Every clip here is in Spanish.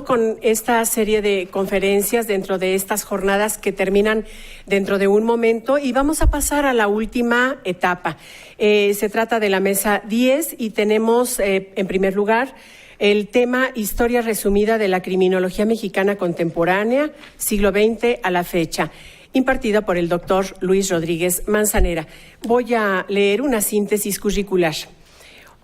con esta serie de conferencias dentro de estas jornadas que terminan dentro de un momento, y vamos a pasar a la última etapa. Se trata de la mesa 10 y tenemos en primer lugar el tema Historia resumida de la criminología mexicana contemporánea, siglo XX a la fecha, impartida por el doctor Luis Rodríguez Manzanera. Voy a leer una síntesis curricular.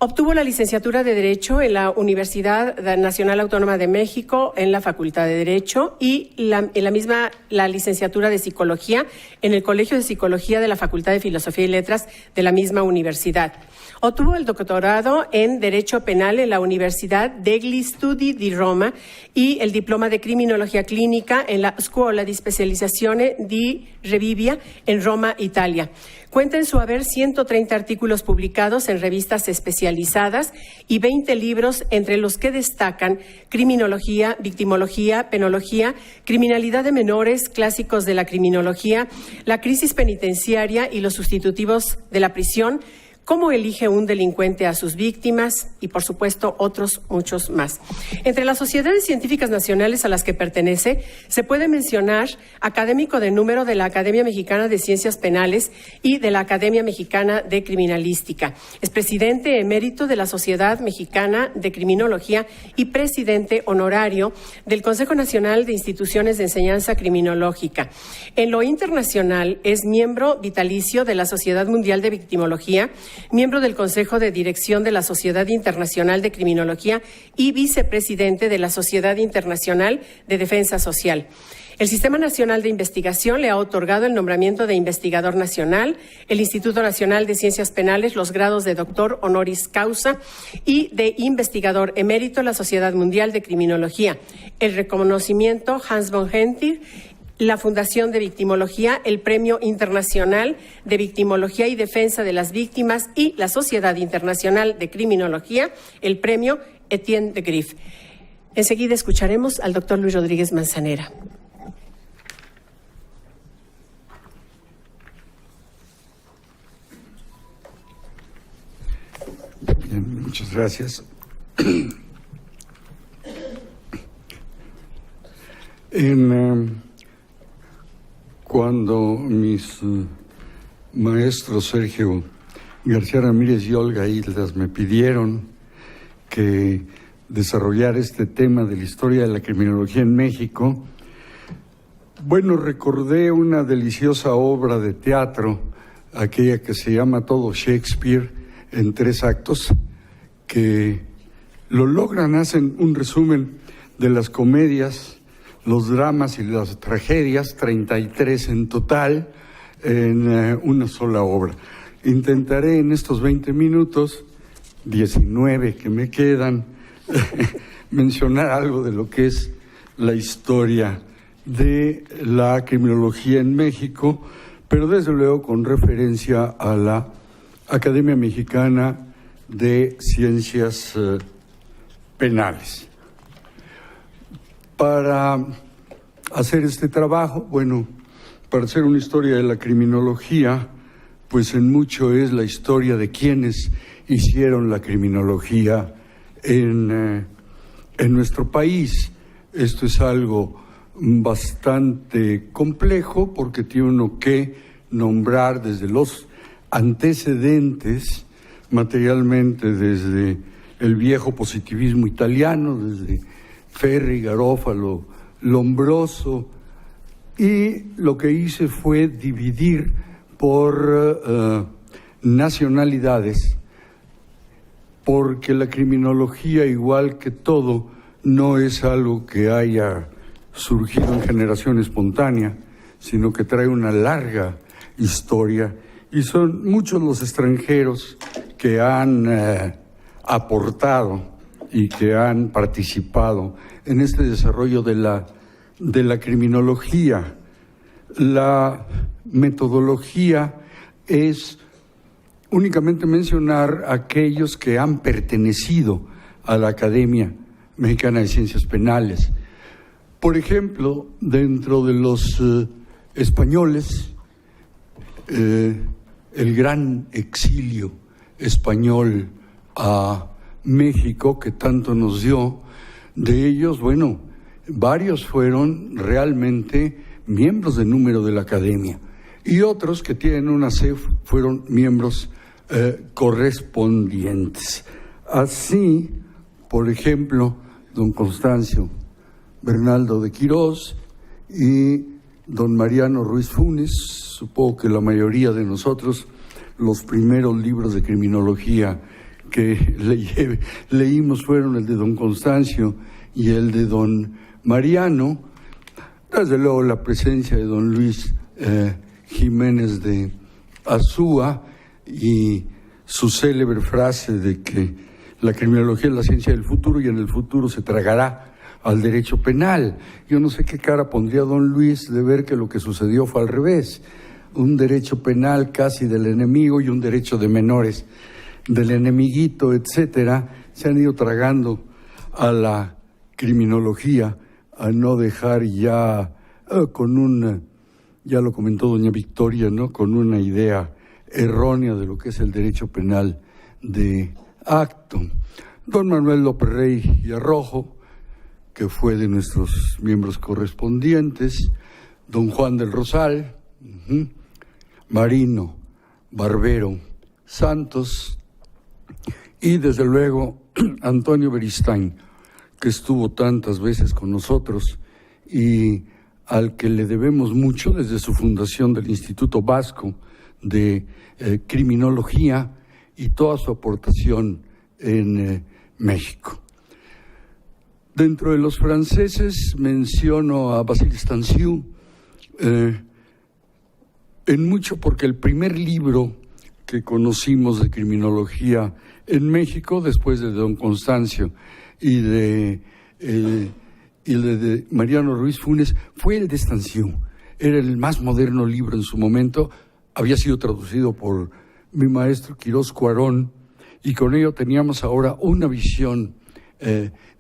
Obtuvo la licenciatura de Derecho en la Universidad Nacional Autónoma de México en la Facultad de Derecho y la licenciatura de Psicología en el Colegio de Psicología de la Facultad de Filosofía y Letras de la misma universidad. Obtuvo el doctorado en Derecho Penal en la Universidad degli Studi di Roma y el diploma de Criminología Clínica en la Scuola di Specializzazione di Revigia en Roma, Italia. Cuenta en su haber 130 artículos publicados en revistas especializadas y 20 libros, entre los que destacan Criminología, Victimología, Penología, Criminalidad de Menores, Clásicos de la Criminología, La Crisis Penitenciaria y los Sustitutivos de la Prisión, Cómo elige un delincuente a sus víctimas y, por supuesto, otros muchos más. Entre las sociedades científicas nacionales a las que pertenece, se puede mencionar académico de número de la Academia Mexicana de Ciencias Penales y de la Academia Mexicana de Criminalística. Es presidente emérito de la Sociedad Mexicana de Criminología y presidente honorario del Consejo Nacional de Instituciones de Enseñanza Criminológica. En lo internacional, es miembro vitalicio de la Sociedad Mundial de Victimología, miembro del Consejo de Dirección de la Sociedad Internacional de Criminología y vicepresidente de la Sociedad Internacional de Defensa Social. El Sistema Nacional de Investigación le ha otorgado el nombramiento de investigador nacional, el Instituto Nacional de Ciencias Penales, los grados de doctor honoris causa y de investigador emérito la Sociedad Mundial de Criminología, el reconocimiento Hans von Hentig, la Fundación de Victimología, el Premio Internacional de Victimología y Defensa de las Víctimas y la Sociedad Internacional de Criminología, el Premio Etienne de Griff. Enseguida escucharemos al doctor Luis Rodríguez Manzanera. Bien, muchas gracias. Cuando mis maestros Sergio García Ramírez y Olga Islas me pidieron que desarrollara este tema de la historia de la criminología en México, bueno, recordé una deliciosa obra de teatro, aquella que se llama Todo Shakespeare, en 3 actos, que lo logran, hacen un resumen de las comedias, los dramas y las tragedias, 33 en total, en una sola obra. Intentaré en estos 20 minutos, 19 que me quedan, mencionar algo de lo que es la historia de la criminología en México, pero desde luego con referencia a la Academia Mexicana de Ciencias Penales. Para hacer este trabajo, bueno, para hacer una historia de la criminología, pues en mucho es la historia de quienes hicieron la criminología en nuestro país. Esto es algo bastante complejo porque tiene uno que nombrar desde los antecedentes, materialmente desde el viejo positivismo italiano, desde Ferri, Garófalo, Lombroso, y lo que hice fue dividir por nacionalidades, porque la criminología, igual que todo, no es algo que haya surgido en generación espontánea, sino que trae una larga historia, y son muchos los extranjeros que han aportado y que han participado en este desarrollo de la criminología. La metodología es únicamente mencionar aquellos que han pertenecido a la Academia Mexicana de Ciencias Penales. Por ejemplo, dentro de los españoles, el gran exilio español a México que tanto nos dio, De ellos, bueno, varios fueron realmente miembros de número de la academia y otros que tienen una CEF fueron miembros correspondientes. Así, por ejemplo, don Constancio Bernaldo de Quirós y don Mariano Ruiz Funes. Supongo que la mayoría de nosotros, los primeros libros de criminología que leímos fueron el de don Constancio y el de don Mariano. Desde luego la presencia de don Luis Jiménez de Azúa y su célebre frase de que la criminología es la ciencia del futuro y en el futuro se tragará al derecho penal. Yo no sé qué cara pondría don Luis de ver que lo que sucedió fue al revés. Un derecho penal casi del enemigo y un derecho de menores del enemiguito, etcétera, se han ido tragando a la criminología, a no dejar ya ya lo comentó doña Victoria, ¿no?, con una idea errónea de lo que es el derecho penal de acto. Don Manuel López Rey y Arrojo, que fue de nuestros miembros correspondientes, don Juan del Rosal, Marino, Barbero, Santos y desde luego Antonio Beristain, que estuvo tantas veces con nosotros y al que le debemos mucho desde su fundación del Instituto Vasco de Criminología y toda su aportación en México. Dentro de los franceses menciono a Basile Stanciu, en mucho porque el primer libro que conocimos de criminología en México, después de don Constancio y de Mariano Ruiz Funes, fue el de Stanciu. Era el más moderno libro en su momento, había sido traducido por mi maestro Quirós Cuarón, y con ello teníamos ahora una visión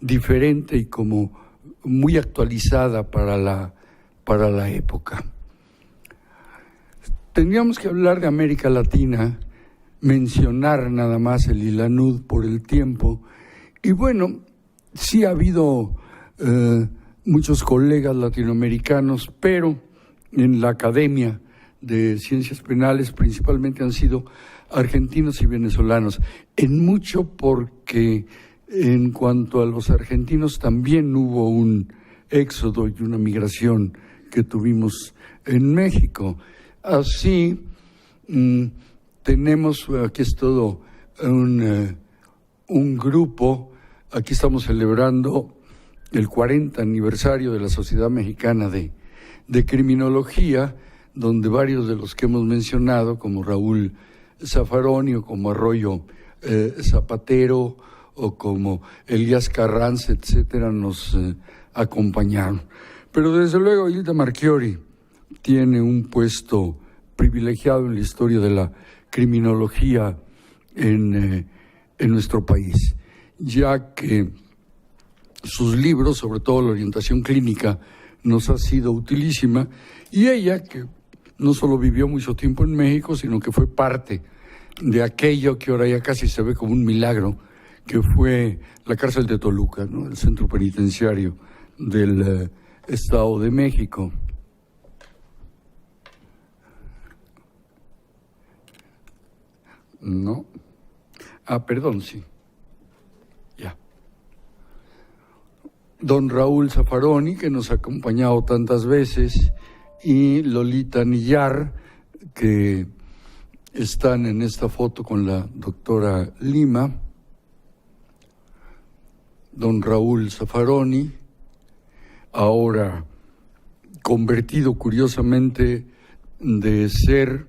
diferente y como muy actualizada para la época. Tendríamos que hablar de América Latina, mencionar nada más el ILANUD por el tiempo, y bueno, sí ha habido muchos colegas latinoamericanos, pero en la Academia de Ciencias Penales principalmente han sido argentinos y venezolanos, en mucho porque en cuanto a los argentinos también hubo un éxodo y una migración que tuvimos en México. Así, tenemos, aquí es todo un grupo, aquí estamos celebrando el 40 aniversario de la Sociedad Mexicana de Criminología, donde varios de los que hemos mencionado, como Raúl Zaffaroni o como Arroyo Zapatero o como Elías Carranza, etcétera, nos acompañaron. Pero desde luego Hilda Marchiori tiene un puesto privilegiado en la historia de la criminología en nuestro país, ya que sus libros, sobre todo la orientación clínica, nos ha sido utilísima, y ella, que no solo vivió mucho tiempo en México, sino que fue parte de aquello que ahora ya casi se ve como un milagro, que fue la cárcel de Toluca, ¿no?, el centro penitenciario del Estado de México. No. Perdón, sí. Ya. Don Raúl Zaffaroni, que nos ha acompañado tantas veces, y Lolita Niyar, que están en esta foto con la doctora Lima. Don Raúl Zaffaroni, ahora convertido curiosamente de ser,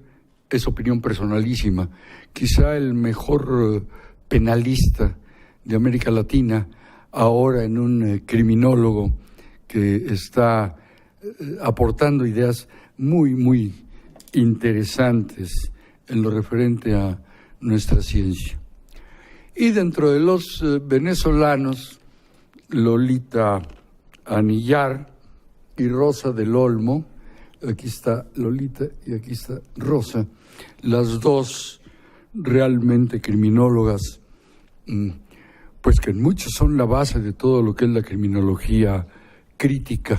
es opinión personalísima, quizá el mejor penalista de América Latina, ahora en un criminólogo que está aportando ideas muy, muy interesantes en lo referente a nuestra ciencia. Y dentro de los venezolanos, Lolita Anillar y Rosa del Olmo, aquí está Lolita y aquí está Rosa, las dos realmente criminólogas, pues pues que en muchos son la base de todo lo que es la criminología crítica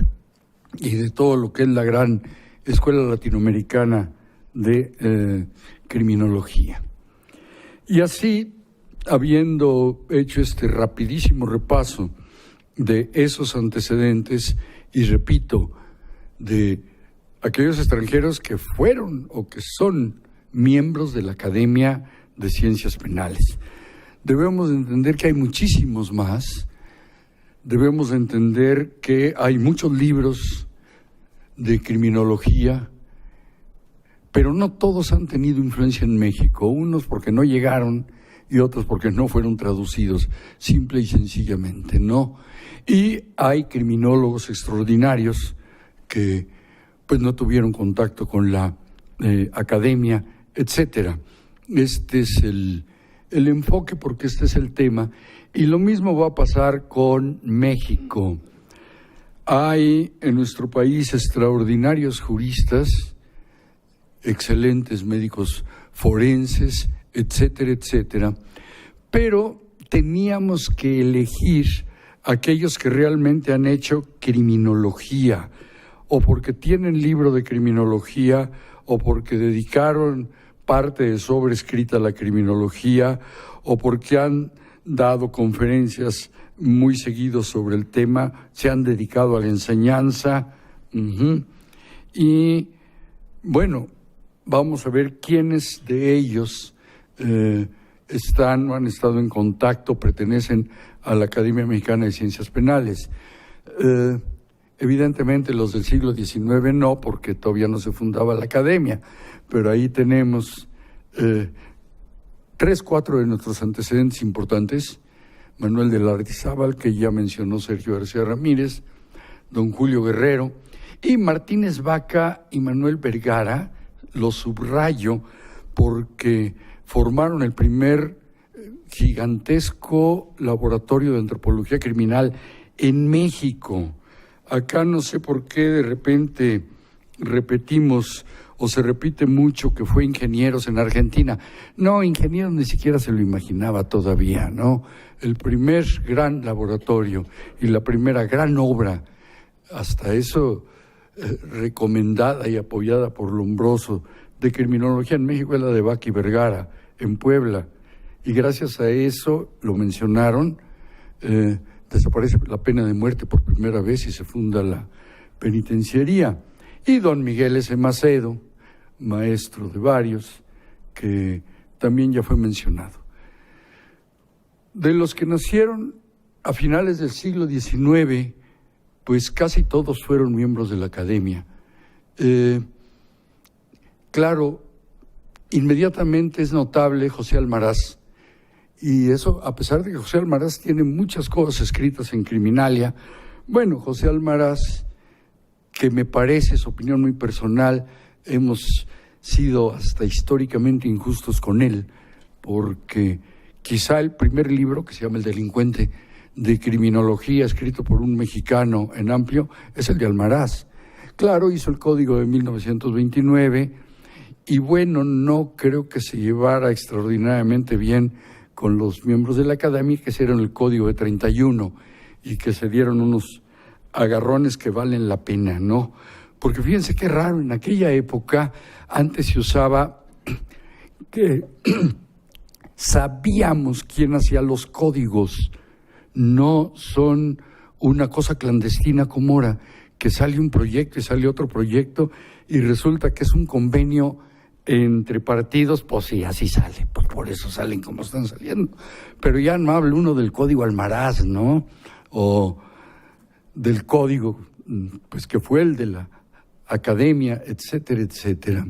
y de todo lo que es la gran escuela latinoamericana de criminología. Y así, habiendo hecho este rapidísimo repaso de esos antecedentes, y repito, de aquellos extranjeros que fueron o que son miembros de la Academia de Ciencias Penales, debemos entender que hay muchísimos más, debemos entender que hay muchos libros de criminología, pero no todos han tenido influencia en México, unos porque no llegaron y otros porque no fueron traducidos, simple y sencillamente, ¿no? Y hay criminólogos extraordinarios que pues no tuvieron contacto con la academia, etcétera. Este es el enfoque porque este es el tema. Y lo mismo va a pasar con México. Hay en nuestro país extraordinarios juristas, excelentes médicos forenses, etcétera, etcétera, pero teníamos que elegir aquellos que realmente han hecho criminología, o porque tienen libro de criminología, o porque dedicaron parte de su obra escrita a la criminología, o porque han dado conferencias muy seguidos sobre el tema, se han dedicado a la enseñanza, y bueno, vamos a ver quiénes de ellos están o han estado en contacto, pertenecen a la Academia Mexicana de Ciencias Penales. Evidentemente los del siglo XIX no, porque todavía no se fundaba la academia, pero ahí tenemos 3, 4 de nuestros antecedentes importantes: Manuel de Lardizábal, que ya mencionó Sergio García Ramírez, don Julio Guerrero, y Martínez Vaca y Manuel Vergara. Lo subrayo porque formaron el primer gigantesco laboratorio de antropología criminal en México. Acá no sé por qué de repente repetimos o se repite mucho que fue ingenieros en Argentina. No, ingenieros ni siquiera se lo imaginaba todavía, ¿no? El primer gran laboratorio y la primera gran obra, hasta eso recomendada y apoyada por Lombroso, de criminología en México, es la de Vaca y Vergara, en Puebla. Y gracias a eso, lo mencionaron, desaparece la pena de muerte por primera vez y se funda la penitenciaría. Y don Miguel S. Macedo, maestro de varios, que también ya fue mencionado. De los que nacieron a finales del siglo XIX, pues casi todos fueron miembros de la academia. Claro, inmediatamente es notable José Almaraz, y eso a pesar de que José Almaraz tiene muchas cosas escritas en Criminalia. Bueno, José Almaraz, que me parece, es opinión muy personal, hemos sido hasta históricamente injustos con él, porque quizá el primer libro, que se llama El delincuente, de criminología, escrito por un mexicano en amplio, es el de Almaraz. Claro, hizo el Código de 1929, y bueno, no creo que se llevara extraordinariamente bien con los miembros de la academia, que hicieron el Código de 31, y que se dieron unos agarrones que valen la pena, ¿no? Porque fíjense qué raro, en aquella época, antes se usaba que sabíamos quién hacía los códigos, no son una cosa clandestina como ahora, que sale un proyecto y sale otro proyecto y resulta que es un convenio entre partidos, pues sí, así sale, pues por eso salen como están saliendo. Pero ya no habla uno del Código Almaraz, ¿no? O del código, pues que fue el de la academia, etcétera, etcétera.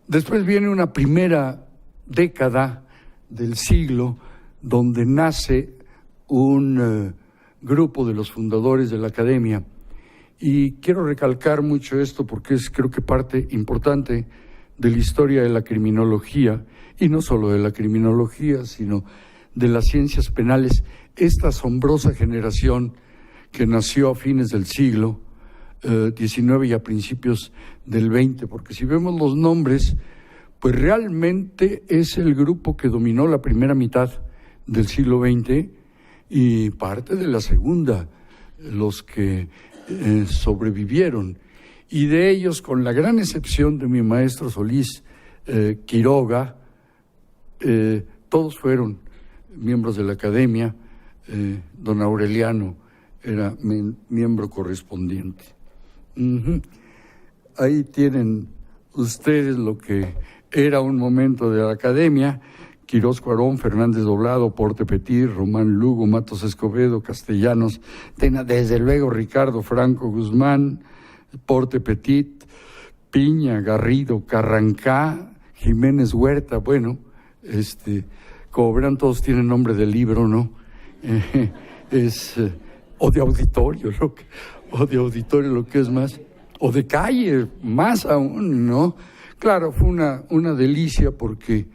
Después viene una primera década del siglo donde nace un grupo de los fundadores de la academia, y quiero recalcar mucho esto porque es, creo que, parte importante de la historia de la criminología, y no solo de la criminología, sino de las ciencias penales, esta asombrosa generación que nació a fines del siglo XIX y a principios del XX, porque si vemos los nombres, pues realmente es el grupo que dominó la primera mitad del siglo XX y parte de la segunda, los que sobrevivieron. Y de ellos, con la gran excepción de mi maestro Solís Quiroga, todos fueron miembros de la academia. Don Aureliano era miembro correspondiente. Ahí tienen ustedes lo que era un momento de la academia: Quirós Cuarón, Fernández Doblado, Porte Petit, Román Lugo, Matos Escobedo, Castellanos, desde luego Ricardo Franco Guzmán, Porte Petit, Piña, Garrido, Carrancá, Jiménez Huerta. Bueno, como verán, todos tienen nombre de libro, ¿no? O de auditorio, lo que es más, o de calle, más aún, ¿no? Claro, fue una delicia porque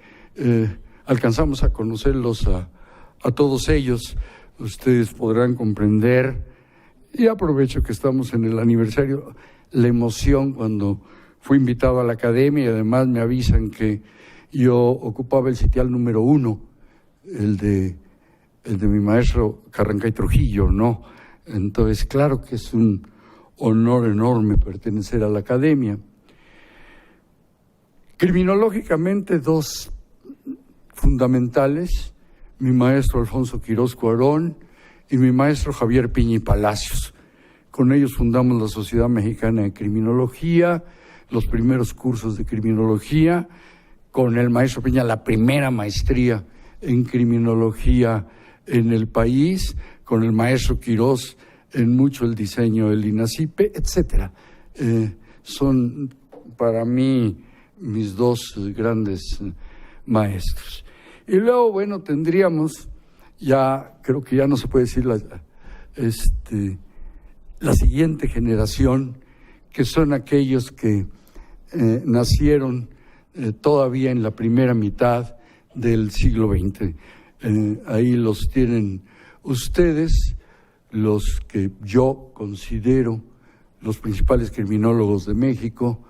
alcanzamos a conocerlos a todos ellos. Ustedes podrán comprender, y aprovecho que estamos en el aniversario, la emoción cuando fui invitado a la academia, y además me avisan que yo ocupaba el sitial número 1, el de mi maestro Carrancá y Trujillo, ¿no? Entonces, claro que es un honor enorme pertenecer a la academia. Criminológicamente, dos fundamentales: mi maestro Alfonso Quirós Cuarón y mi maestro Javier Piña y Palacios. Con ellos fundamos la Sociedad Mexicana de Criminología, los primeros cursos de criminología, con el maestro Piña la primera maestría en criminología en el país, con el maestro Quirós en mucho el diseño del INACIPE, etcétera. Son para mí mis dos grandes maestros. Y luego, bueno, tendríamos, ya creo que ya no se puede decir la siguiente generación, que son aquellos que nacieron todavía en la primera mitad del siglo XX. Ahí los tienen ustedes, los que yo considero los principales criminólogos de México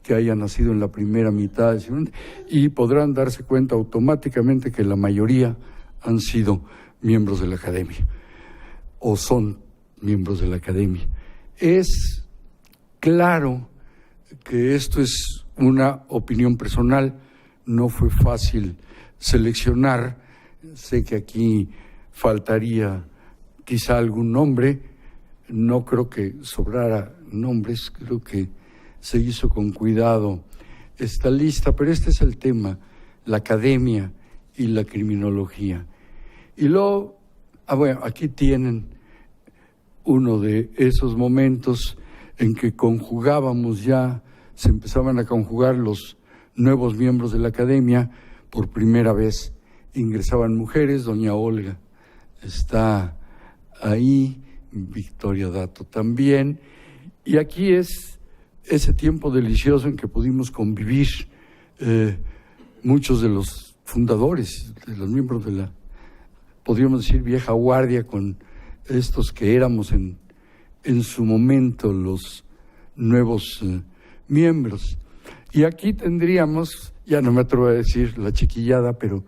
que hayan nacido en la primera mitad del siglo XX, y podrán darse cuenta automáticamente que la mayoría han sido miembros de la academia, o son miembros de la academia. Es claro que esto es una opinión personal, no fue fácil seleccionar. Sé que aquí faltaría quizá algún nombre, no creo que sobrara nombres, creo que se hizo con cuidado esta lista, pero este es el tema: la academia y la criminología. Y luego, bueno, aquí tienen uno de esos momentos en que conjugábamos ya, se empezaban a conjugar los nuevos miembros de la academia. Por primera vez ingresaban mujeres, doña Olga está ahí, Victoria Dato también, y aquí es ese tiempo delicioso en que pudimos convivir muchos de los fundadores, de los miembros de la, podríamos decir, vieja guardia, con estos que éramos en su momento los nuevos miembros. Y aquí tendríamos, ya no me atrevo a decir la chiquillada, pero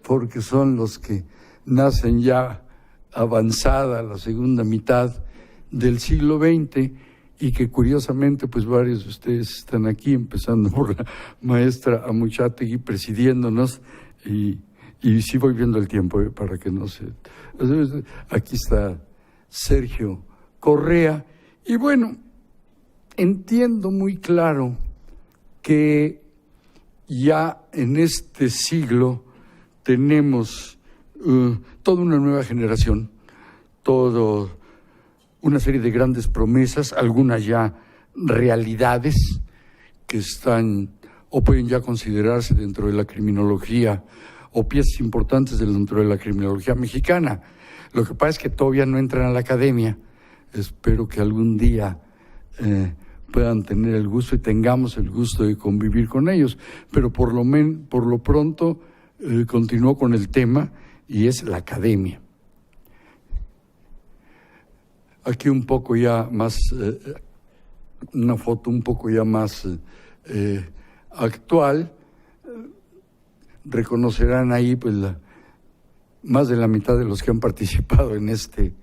porque son los que nacen ya avanzada la segunda mitad del siglo XX, y que curiosamente pues varios de ustedes están aquí, empezando por la maestra Amuchategui presidiéndonos, y sí voy viendo el tiempo para que no se... Aquí está Sergio Correa, y bueno, entiendo muy claro que ya en este siglo tenemos toda una nueva generación, toda una serie de grandes promesas, algunas ya realidades que están o pueden ya considerarse dentro de la criminología, o piezas importantes dentro de la criminología mexicana. Lo que pasa es que todavía no entran a la academia. Espero que algún día puedan tener el gusto y tengamos el gusto de convivir con ellos, pero por lo pronto continúo con el tema, y es la academia. Aquí un poco ya más, una foto un poco ya más actual, reconocerán ahí pues más de la mitad de los que han participado en este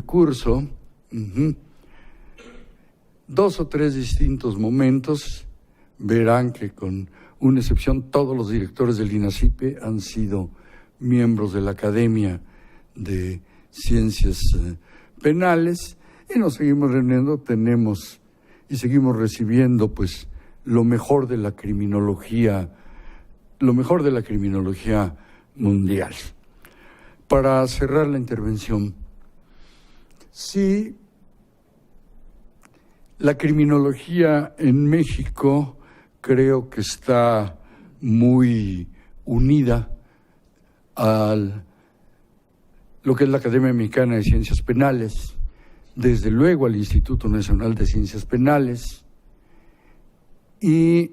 curso. Dos o tres distintos momentos verán que, con una excepción, todos los directores del INACIPE han sido miembros de la Academia de Ciencias Penales, y nos seguimos reuniendo, tenemos y seguimos recibiendo pues lo mejor de la criminología mundial. Para cerrar la intervención, sí, la criminología en México creo que está muy unida a lo que es la Academia Mexicana de Ciencias Penales, desde luego al Instituto Nacional de Ciencias Penales, y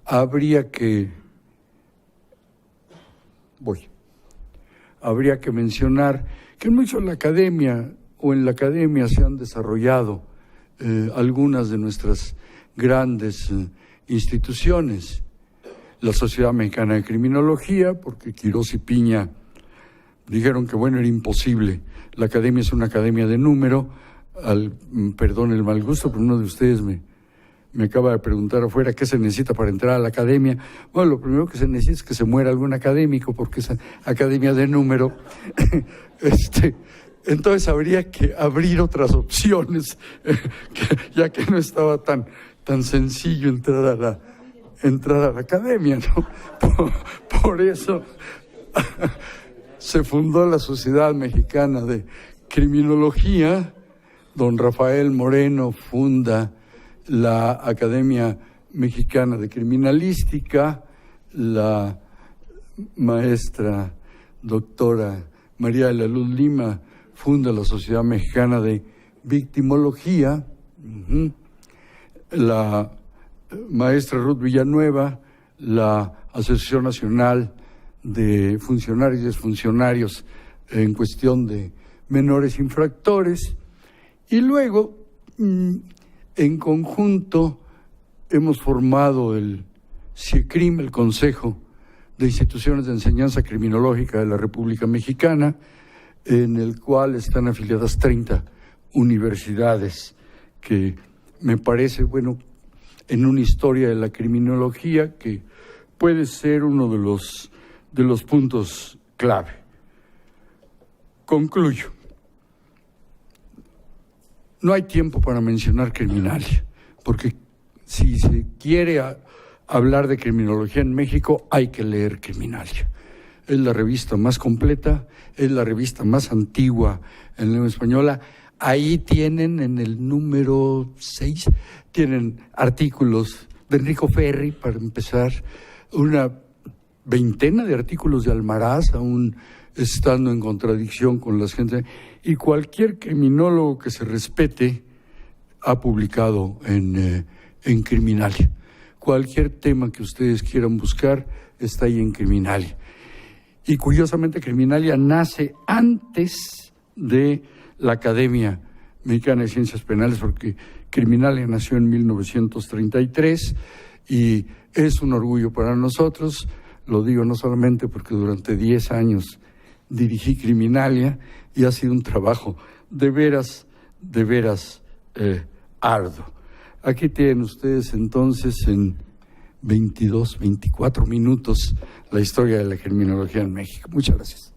habría que mencionar que mucho en la academia se han desarrollado algunas de nuestras grandes instituciones. La Sociedad Mexicana de Criminología, porque Quirós y Piña dijeron que era imposible. La academia es una academia de número. Perdón el mal gusto, pero uno de ustedes me acaba de preguntar afuera qué se necesita para entrar a la academia. Bueno, lo primero que se necesita es que se muera algún académico, porque es academia de número. Entonces habría que abrir otras opciones, ya que no estaba tan sencillo entrar a la academia, ¿no? Por eso se fundó la Sociedad Mexicana de Criminología. Don Rafael Moreno funda la Academia Mexicana de Criminalística, la maestra doctora María de la Luz Lima funda la Sociedad Mexicana de Victimología, la maestra Ruth Villanueva, la Asociación Nacional de Funcionarios y Exfuncionarios en cuestión de menores infractores, y luego en conjunto hemos formado el CIECRIM, el Consejo de Instituciones de Enseñanza Criminológica de la República Mexicana, en el cual están afiliadas 30 universidades, que me parece, en una historia de la criminología, que puede ser uno de los puntos clave. Concluyo. No hay tiempo para mencionar Criminalia, porque si se quiere hablar de criminología en México, hay que leer Criminalia. Es la revista más completa, es la revista más antigua en lengua española. Ahí tienen, en el número 6, tienen artículos de Enrico Ferri, para empezar, una veintena de artículos de Almaraz, aún estando en contradicción con las gente, y cualquier criminólogo que se respete ha publicado en Criminalia. Cualquier tema que ustedes quieran buscar está ahí en Criminalia. Y curiosamente Criminalia nace antes de la Academia Mexicana de Ciencias Penales, porque Criminalia nació en 1933 y es un orgullo para nosotros. Lo digo no solamente porque durante 10 años dirigí Criminalia y ha sido un trabajo de veras arduo. Aquí tienen ustedes entonces en 24 minutos la historia de la criminología en México. Muchas gracias.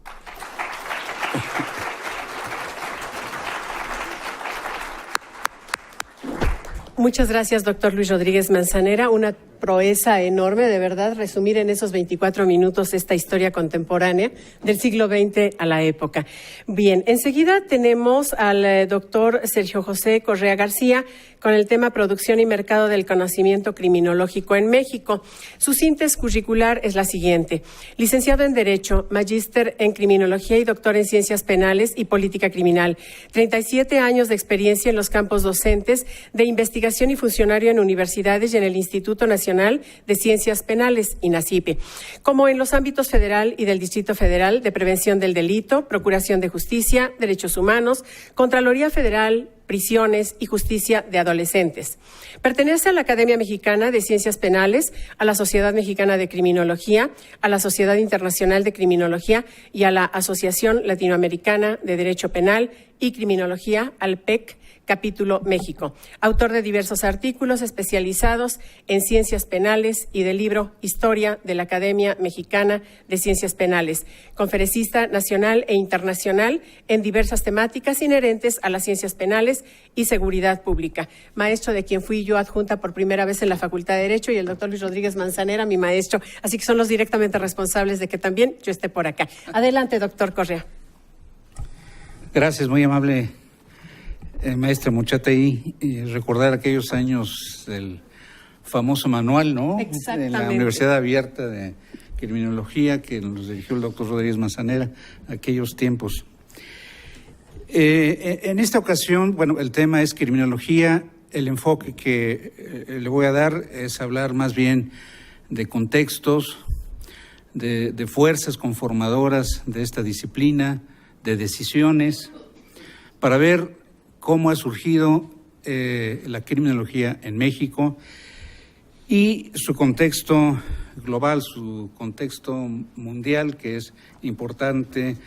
Muchas gracias, doctor Luis Rodríguez Manzanera. Una proeza enorme, de verdad, resumir en esos 24 minutos esta historia contemporánea del siglo XX a la época. Bien, enseguida tenemos al doctor Sergio José Correa García con el tema Producción y Mercado del Conocimiento Criminológico en México. Su síntesis curricular es la siguiente: licenciado en Derecho, magíster en Criminología y doctor en Ciencias Penales y Política Criminal. 37 años de experiencia en los campos docentes de investigación y funcionario en universidades y en el Instituto Nacional de Ciencias Penales, INACIPE, como en los ámbitos federal y del Distrito Federal de Prevención del Delito, Procuración de Justicia, Derechos Humanos, Contraloría Federal, prisiones y justicia de adolescentes. Pertenece a la Academia Mexicana de Ciencias Penales, a la Sociedad Mexicana de Criminología, a la Sociedad Internacional de Criminología y a la Asociación Latinoamericana de Derecho Penal y Criminología, ALPEC, Capítulo México. Autor de diversos artículos especializados en ciencias penales y del libro Historia de la Academia Mexicana de Ciencias Penales. Conferencista nacional e internacional en diversas temáticas inherentes a las ciencias penales y seguridad pública. Maestro de quien fui yo adjunta por primera vez en la Facultad de Derecho, y el doctor Luis Rodríguez Manzanera, mi maestro. Así que son los directamente responsables de que también yo esté por acá. Adelante, doctor Correa. Gracias, muy amable. Maestra Muchategui, recordar aquellos años del famoso manual, ¿no? De la Universidad Abierta de Criminología que nos dirigió el doctor Rodríguez Manzanera, aquellos tiempos. En esta ocasión, bueno, el tema es criminología. El enfoque que le voy a dar es hablar más bien de contextos, de fuerzas conformadoras de esta disciplina, de decisiones, para ver cómo ha surgido la criminología en México y su contexto global, su contexto mundial, que es importante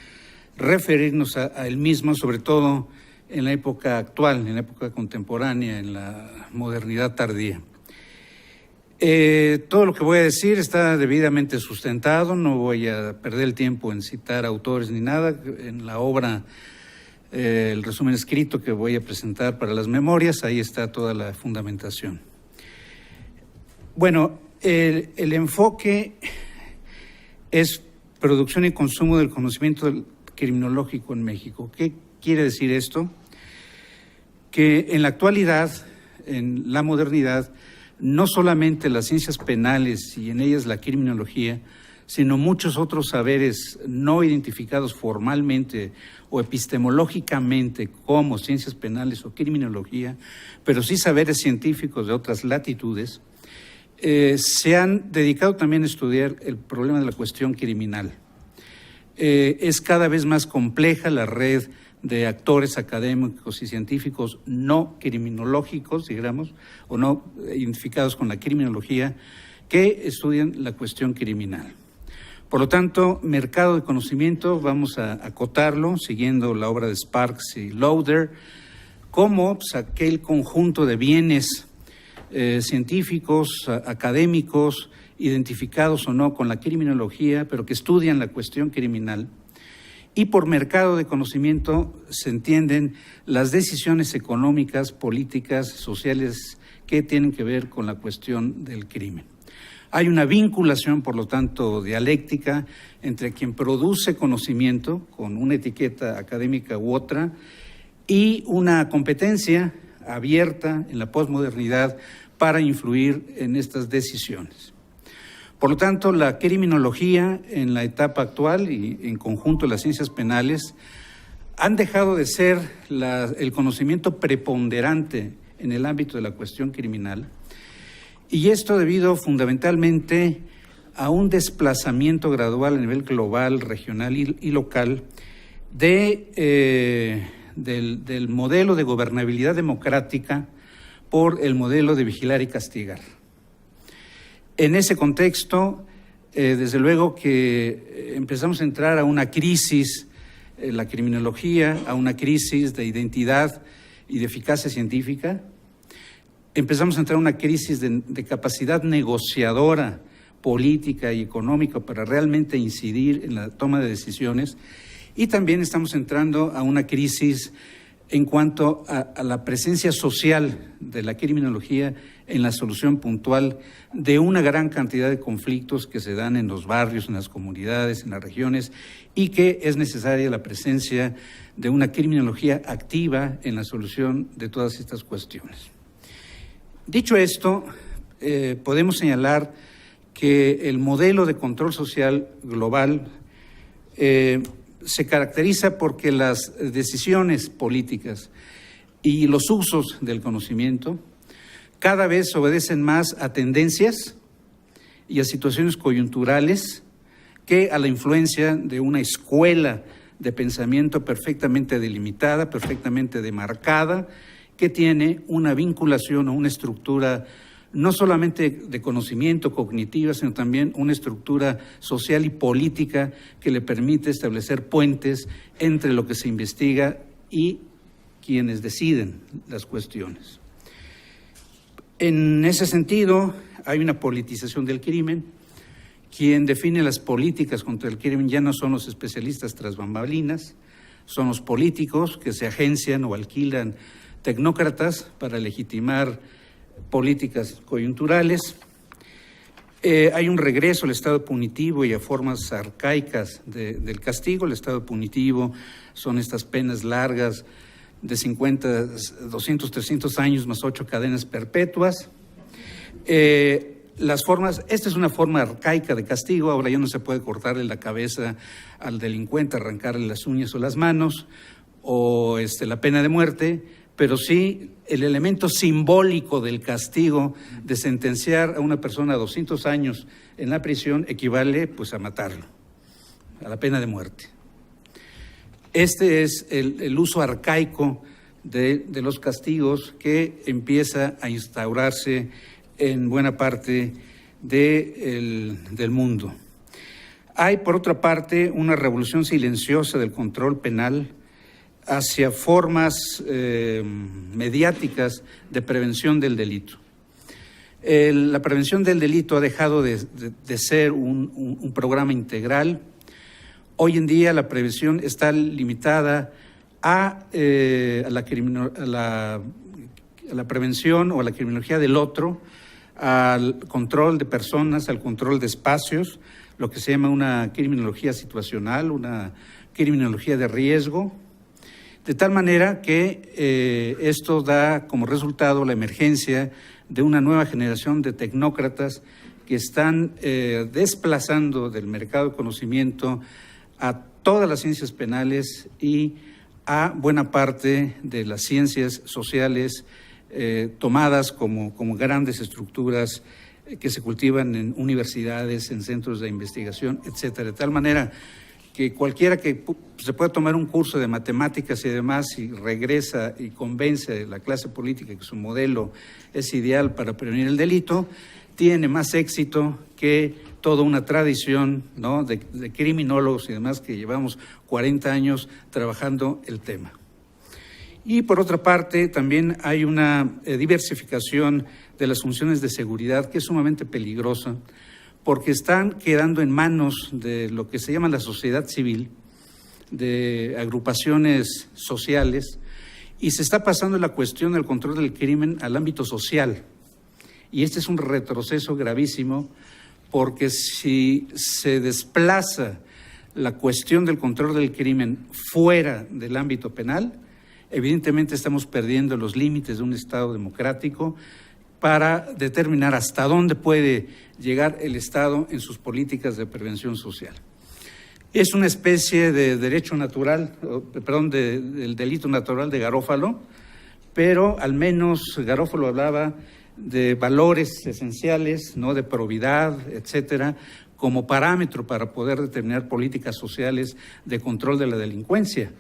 referirnos a él mismo, sobre todo en la época actual, en la época contemporánea, en la modernidad tardía. Todo lo que voy a decir está debidamente sustentado, no voy a perder el tiempo en citar autores ni nada. En la obra, el resumen escrito que voy a presentar para las memorias, ahí está toda la fundamentación. Bueno, el enfoque es producción y consumo del conocimiento criminológico en México. ¿Qué quiere decir esto? Que en la actualidad, en la modernidad, no solamente las ciencias penales y en ellas la criminología, sino muchos otros saberes no identificados formalmente o epistemológicamente como ciencias penales o criminología, pero sí saberes científicos de otras latitudes, se han dedicado también a estudiar el problema de la cuestión criminal. Es cada vez más compleja la red de actores académicos y científicos no criminológicos, digamos, o no identificados con la criminología, que estudian la cuestión criminal. Por lo tanto, mercado de conocimiento, vamos a acotarlo, siguiendo la obra de Sparks y Lauder, como pues, aquel conjunto de bienes científicos, académicos, identificados o no con la criminología, pero que estudian la cuestión criminal. Y por mercado de conocimiento se entienden las decisiones económicas, políticas, sociales que tienen que ver con la cuestión del crimen. Hay una vinculación, por lo tanto, dialéctica entre quien produce conocimiento, con una etiqueta académica u otra, y una competencia abierta en la posmodernidad para influir en estas decisiones. Por lo tanto, la criminología en la etapa actual y en conjunto las ciencias penales han dejado de ser el conocimiento preponderante en el ámbito de la cuestión criminal, y esto debido fundamentalmente a un desplazamiento gradual a nivel global, regional y local del modelo de gobernabilidad democrática por el modelo de vigilar y castigar. En ese contexto, desde luego que empezamos a entrar a una crisis, la criminología, a una crisis de identidad y de eficacia científica. Empezamos a entrar a una crisis de capacidad negociadora, política y económica para realmente incidir en la toma de decisiones. Y también estamos entrando a una crisis en cuanto a la presencia social de la criminología en la solución puntual de una gran cantidad de conflictos que se dan en los barrios, en las comunidades, en las regiones, y que es necesaria la presencia de una criminología activa en la solución de todas estas cuestiones. Dicho esto, podemos señalar que el modelo de control social global se caracteriza porque las decisiones políticas y los usos del conocimiento cada vez obedecen más a tendencias y a situaciones coyunturales que a la influencia de una escuela de pensamiento perfectamente delimitada, perfectamente demarcada, que tiene una vinculación o una estructura no solamente de conocimiento cognitiva, sino también una estructura social y política que le permite establecer puentes entre lo que se investiga y quienes deciden las cuestiones. En ese sentido, hay una politización del crimen. Quien define las políticas contra el crimen ya no son los especialistas tras bambalinas, son los políticos que se agencian o alquilan tecnócratas para legitimar políticas coyunturales. Hay un regreso al estado punitivo y a formas arcaicas del castigo. El estado punitivo son estas penas largas de 50, 200, 300 años más 8 cadenas perpetuas. Las formas, esta es una forma arcaica de castigo. Ahora ya no se puede cortarle la cabeza al delincuente, arrancarle las uñas o las manos, o la pena de muerte, pero sí el elemento simbólico del castigo de sentenciar a una persona a 200 años en la prisión equivale pues a matarlo, a la pena de muerte. Este es el uso arcaico de los castigos que empieza a instaurarse en buena parte del mundo. Hay, por otra parte, una revolución silenciosa del control penal hacia formas mediáticas de prevención del delito. La prevención del delito ha dejado de ser un programa integral. Hoy en día la prevención está limitada a la prevención o a la criminología del otro, al control de personas, al control de espacios, lo que se llama una criminología situacional, una criminología de riesgo, de tal manera que esto da como resultado la emergencia de una nueva generación de tecnócratas que están desplazando del mercado de conocimiento a todas las ciencias penales y a buena parte de las ciencias sociales tomadas como grandes estructuras que se cultivan en universidades, en centros de investigación, etcétera. De tal manera que cualquiera que se pueda tomar un curso de matemáticas y demás y regresa y convence a la clase política que su modelo es ideal para prevenir el delito, tiene más éxito que toda una tradición, ¿no?, de criminólogos y demás que llevamos 40 años trabajando el tema. Y por otra parte, también hay una diversificación de las funciones de seguridad que es sumamente peligrosa, porque están quedando en manos de lo que se llama la sociedad civil, de agrupaciones sociales, y se está pasando la cuestión del control del crimen al ámbito social. Y este es un retroceso gravísimo, porque si se desplaza la cuestión del control del crimen fuera del ámbito penal, evidentemente estamos perdiendo los límites de un Estado democrático para determinar hasta dónde puede llegar el Estado en sus políticas de prevención social. Es una especie de derecho natural, del delito natural de Garófalo, pero al menos Garófalo hablaba de valores esenciales, ¿no?, de probidad, etcétera, como parámetro para poder determinar políticas sociales de control de la delincuencia.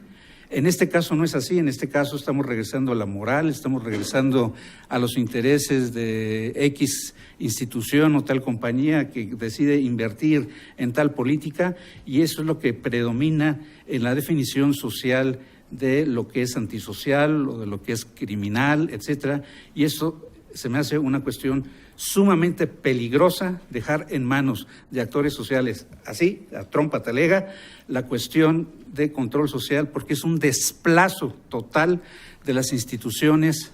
En este caso no es así, en este caso estamos regresando a la moral, estamos regresando a los intereses de X institución o tal compañía que decide invertir en tal política, y eso es lo que predomina en la definición social de lo que es antisocial o de lo que es criminal, etcétera, y eso se me hace una cuestión sumamente peligrosa, dejar en manos de actores sociales así, a trompa talega, la cuestión de control social, porque es un desplazo total de las instituciones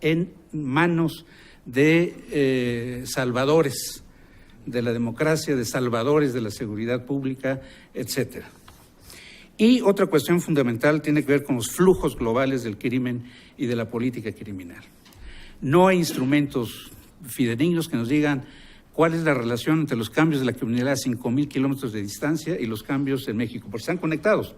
en manos de salvadores de la democracia, de salvadores de la seguridad pública, etcétera. Y otra cuestión fundamental tiene que ver con los flujos globales del crimen y de la política criminal. No hay instrumentos fidedignos que nos digan cuál es la relación entre los cambios de la criminalidad a 5,000 kilómetros de distancia y los cambios en México, porque están conectados.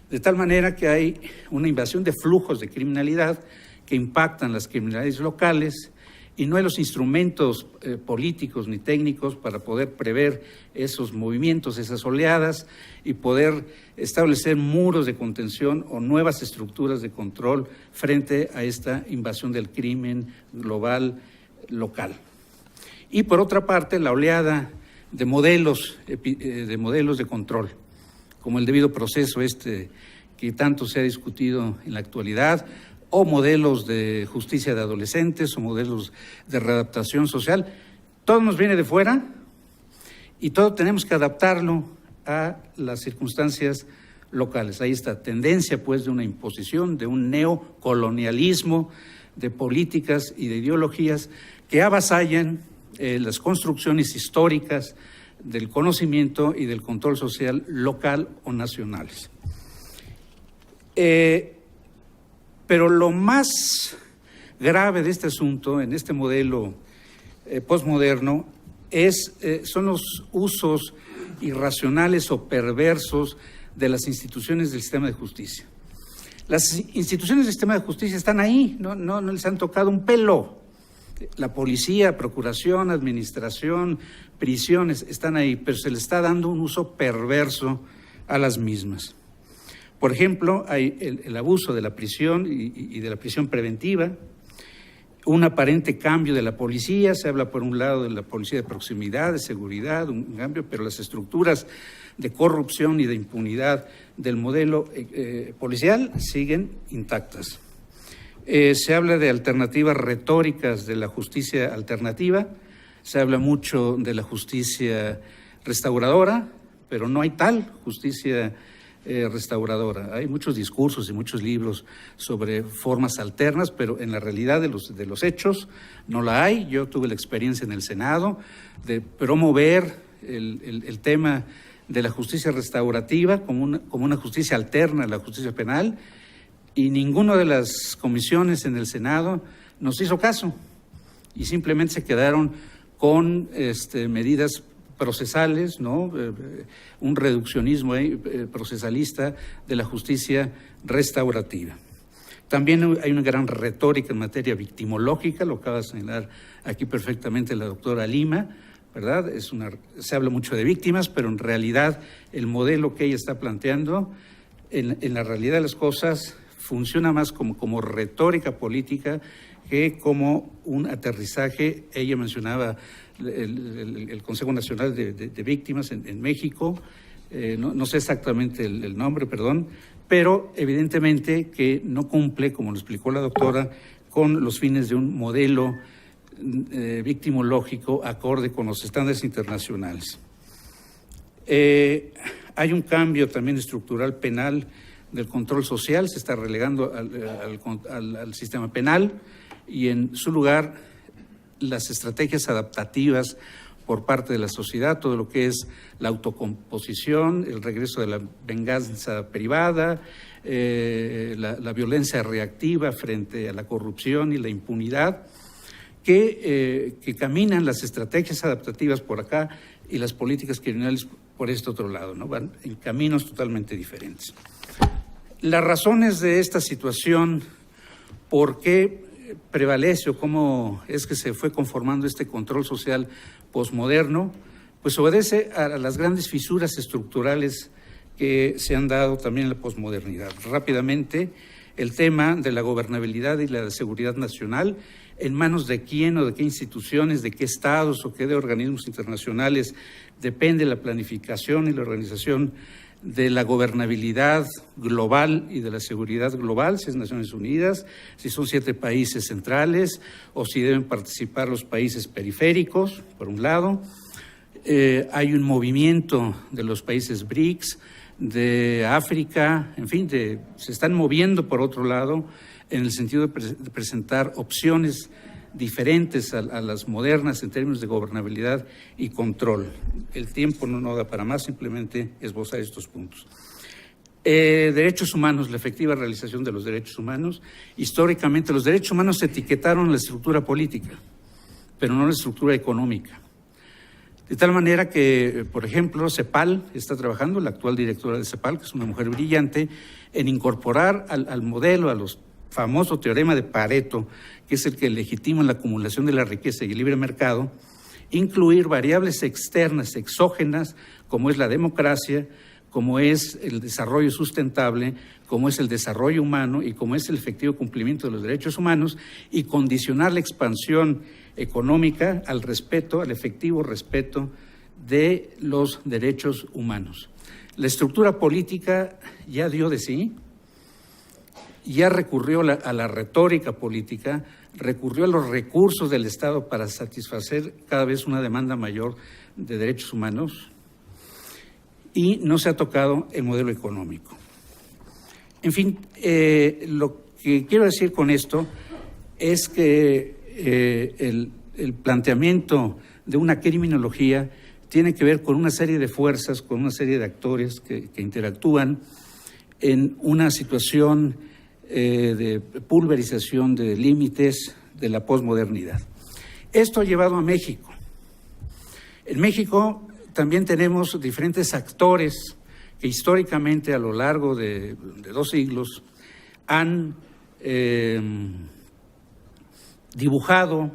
De tal manera que hay una invasión de flujos de criminalidad que impactan las criminalidades locales y no hay los instrumentos políticos ni técnicos para poder prever esos movimientos, esas oleadas, y poder establecer muros de contención o nuevas estructuras de control frente a esta invasión del crimen global, local. Y por otra parte, la oleada de modelos de control, como el debido proceso que tanto se ha discutido en la actualidad, o modelos de justicia de adolescentes, o modelos de readaptación social. Todo nos viene de fuera y todo tenemos que adaptarlo a las circunstancias locales. Ahí está tendencia, pues, de una imposición, de un neocolonialismo, de políticas y de ideologías que avasallan las construcciones históricas del conocimiento y del control social local o nacionales. Pero lo más grave de este asunto, en este modelo posmoderno, son los usos irracionales o perversos de las instituciones del sistema de justicia. Las instituciones del sistema de justicia están ahí, no les han tocado un pelo. La policía, procuración, administración, prisiones están ahí, pero se les está dando un uso perverso a las mismas. Por ejemplo, hay el abuso de la prisión y de la prisión preventiva, un aparente cambio de la policía. Se habla por un lado de la policía de proximidad, de seguridad, un cambio, pero las estructuras de corrupción y de impunidad del modelo policial siguen intactas. Se habla de alternativas retóricas de la justicia alternativa, se habla mucho de la justicia restauradora, pero no hay tal justicia restauradora. Hay muchos discursos y muchos libros sobre formas alternas, pero en la realidad de los hechos no la hay. Yo tuve la experiencia en el Senado de promover el tema de la justicia restaurativa como una justicia alterna a la justicia penal, y ninguna de las comisiones en el Senado nos hizo caso y simplemente se quedaron con medidas procesales, ¿no? Un reduccionismo procesalista de la justicia restaurativa. También hay una gran retórica en materia victimológica, lo acaba de señalar aquí perfectamente la doctora Lima, ¿verdad? Se habla mucho de víctimas, pero en realidad el modelo que ella está planteando, en la realidad de las cosas, funciona más como retórica política que como un aterrizaje. Ella mencionaba el Consejo Nacional de Víctimas en México, no sé exactamente el nombre, perdón, pero evidentemente que no cumple, como lo explicó la doctora, con los fines de un modelo victimológico acorde con los estándares internacionales. Hay un cambio también estructural penal del control social, se está relegando al sistema penal, y en su lugar las estrategias adaptativas por parte de la sociedad, todo lo que es la autocomposición, el regreso de la venganza privada, la violencia reactiva frente a la corrupción y la impunidad, que caminan las estrategias adaptativas por acá y las políticas criminales por este otro lado, ¿no? Van en caminos totalmente diferentes. Las razones de esta situación, ¿por qué prevalece o cómo es que se fue conformando este control social posmoderno? Pues obedece a las grandes fisuras estructurales que se han dado también en la posmodernidad. Rápidamente, el tema de la gobernabilidad y la seguridad nacional, en manos de quién o de qué instituciones, de qué estados o qué de organismos internacionales depende la planificación y la organización de la gobernabilidad global y de la seguridad global, si es Naciones Unidas, si son 7 países centrales o si deben participar los países periféricos, por un lado. Hay un movimiento de los países BRICS, de África, en fin, se están moviendo por otro lado en el sentido de presentar opciones diferentes a las modernas en términos de gobernabilidad y control. El tiempo no da para más, simplemente esbozar estos puntos. Derechos humanos, la efectiva realización de los derechos humanos. Históricamente los derechos humanos se etiquetaron en la estructura política, pero no en la estructura económica. De tal manera que, por ejemplo, CEPAL está trabajando, la actual directora de CEPAL, que es una mujer brillante, en incorporar al modelo, a los famoso teorema de Pareto, que es el que legitima la acumulación de la riqueza y el libre mercado, incluir variables externas, exógenas, como es la democracia, como es el desarrollo sustentable, como es el desarrollo humano y como es el efectivo cumplimiento de los derechos humanos, y condicionar la expansión económica al respeto, al efectivo respeto de los derechos humanos. La estructura política ya dio de sí, ya recurrió a la retórica política, recurrió a los recursos del Estado para satisfacer cada vez una demanda mayor de derechos humanos, y no se ha tocado el modelo económico. En fin, lo que quiero decir con esto es que el planteamiento de una criminología tiene que ver con una serie de fuerzas, con una serie de actores que interactúan en una situación de pulverización de límites de la posmodernidad. Esto ha llevado a México. En México también tenemos diferentes actores que históricamente a lo largo de 2 siglos han dibujado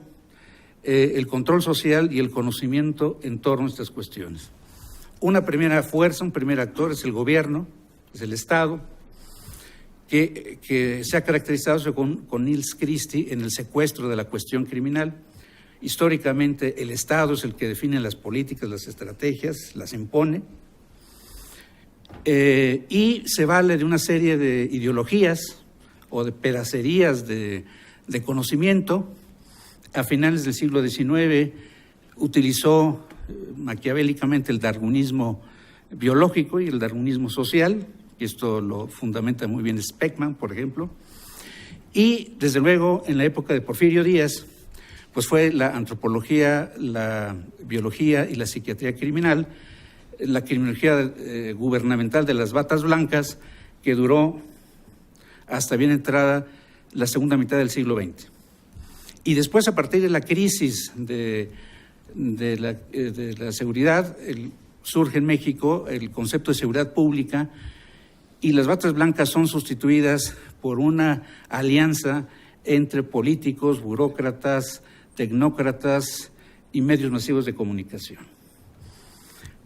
el control social y el conocimiento en torno a estas cuestiones. Una primera fuerza, un primer actor es el gobierno, es el Estado, que se ha caracterizado con Nils Christie en el secuestro de la cuestión criminal. Históricamente el Estado es el que define las políticas, las estrategias, las impone, y se vale de una serie de ideologías o de pedacerías de conocimiento. A finales del siglo XIX utilizó maquiavélicamente el darwinismo biológico y el darwinismo social, y esto lo fundamenta muy bien Speckman, por ejemplo, y desde luego en la época de Porfirio Díaz, pues fue la antropología, la biología y la psiquiatría criminal, la criminología gubernamental de las batas blancas, que duró hasta bien entrada la segunda mitad del siglo XX. Y después, a partir de la crisis de la seguridad, surge en México el concepto de seguridad pública, y las batas blancas son sustituidas por una alianza entre políticos, burócratas, tecnócratas y medios masivos de comunicación.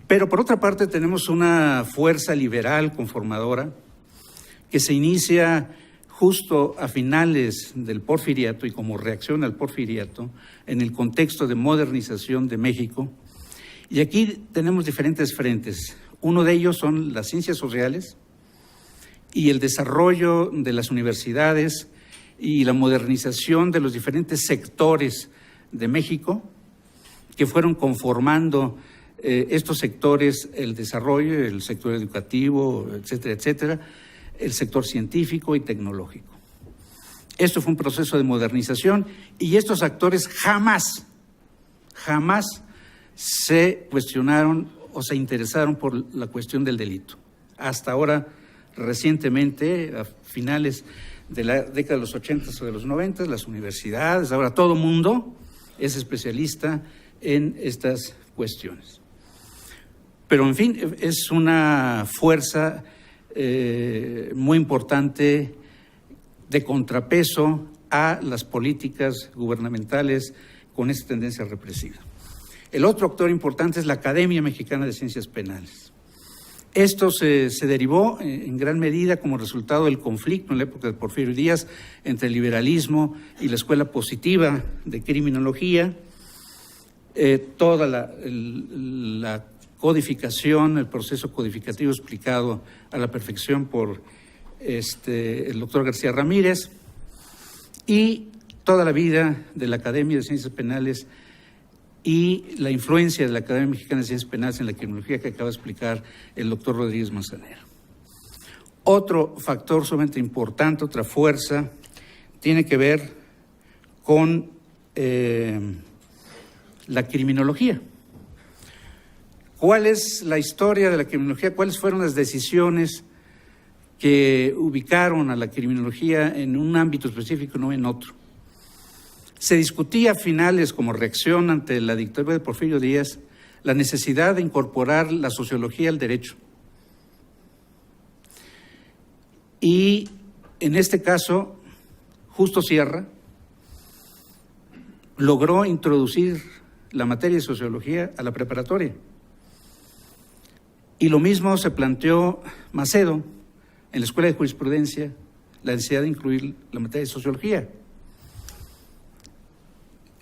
Pero por otra parte tenemos una fuerza liberal conformadora que se inicia justo a finales del Porfiriato y como reacción al Porfiriato en el contexto de modernización de México. Y aquí tenemos diferentes frentes. Uno de ellos son las ciencias sociales y el desarrollo de las universidades y la modernización de los diferentes sectores de México que fueron conformando estos sectores, el desarrollo, el sector educativo, etcétera, etcétera, el sector científico y tecnológico. Esto fue un proceso de modernización y estos actores jamás se cuestionaron o se interesaron por la cuestión del delito. Hasta ahora, recientemente, a finales de la década de los 80 o de los 90, las universidades, ahora todo mundo es especialista en estas cuestiones. Pero, en fin, es una fuerza muy importante de contrapeso a las políticas gubernamentales con esta tendencia represiva. El otro actor importante es la Academia Mexicana de Ciencias Penales. Esto se derivó en gran medida como resultado del conflicto en la época de Porfirio Díaz entre el liberalismo y la escuela positiva de criminología. Toda la codificación, el proceso codificativo explicado a la perfección por el doctor García Ramírez, y toda la vida de la Academia de Ciencias Penales y la influencia de la Academia Mexicana de Ciencias Penales en la criminología que acaba de explicar el doctor Rodríguez Manzanero. Otro factor sumamente importante, otra fuerza, tiene que ver con la criminología. ¿Cuál es la historia de la criminología? ¿Cuáles fueron las decisiones que ubicaron a la criminología en un ámbito específico y no en otro? Se discutía a finales, como reacción ante la dictadura de Porfirio Díaz, la necesidad de incorporar la sociología al derecho. Y en este caso, Justo Sierra logró introducir la materia de sociología a la preparatoria. Y lo mismo se planteó Macedo en la Escuela de Jurisprudencia, la necesidad de incluir la materia de sociología.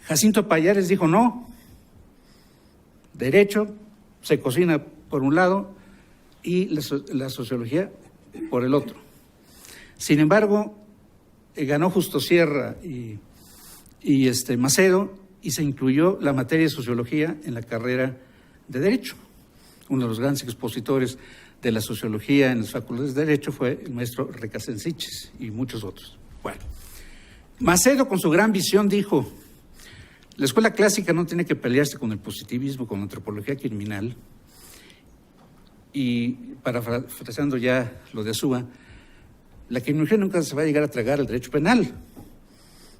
Jacinto Pallares dijo no, derecho se cocina por un lado y la sociología por el otro. Sin embargo, ganó Justo Sierra y Macedo, y se incluyó la materia de sociología en la carrera de Derecho. Uno de los grandes expositores de la sociología en las facultades de Derecho fue el maestro Recasensiches y muchos otros. Bueno, Macedo, con su gran visión, dijo: la escuela clásica no tiene que pelearse con el positivismo, con la antropología criminal. Y parafraseando ya lo de Azúa, la criminología nunca se va a llegar a tragar al derecho penal,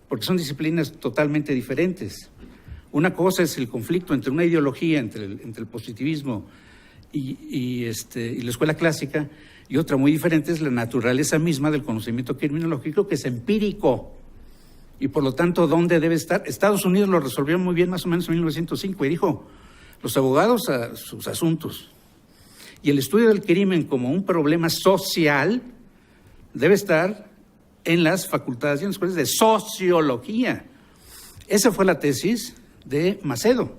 porque son disciplinas totalmente diferentes. Una cosa es el conflicto entre una ideología, entre el positivismo y la escuela clásica, y otra muy diferente es la naturaleza misma del conocimiento criminológico, que es empírico, y por lo tanto, ¿dónde debe estar? Estados Unidos lo resolvió muy bien más o menos en 1905 y dijo: los abogados a sus asuntos, y el estudio del crimen como un problema social debe estar en las facultades y en las escuelas de sociología. Esa fue la tesis de Macedo,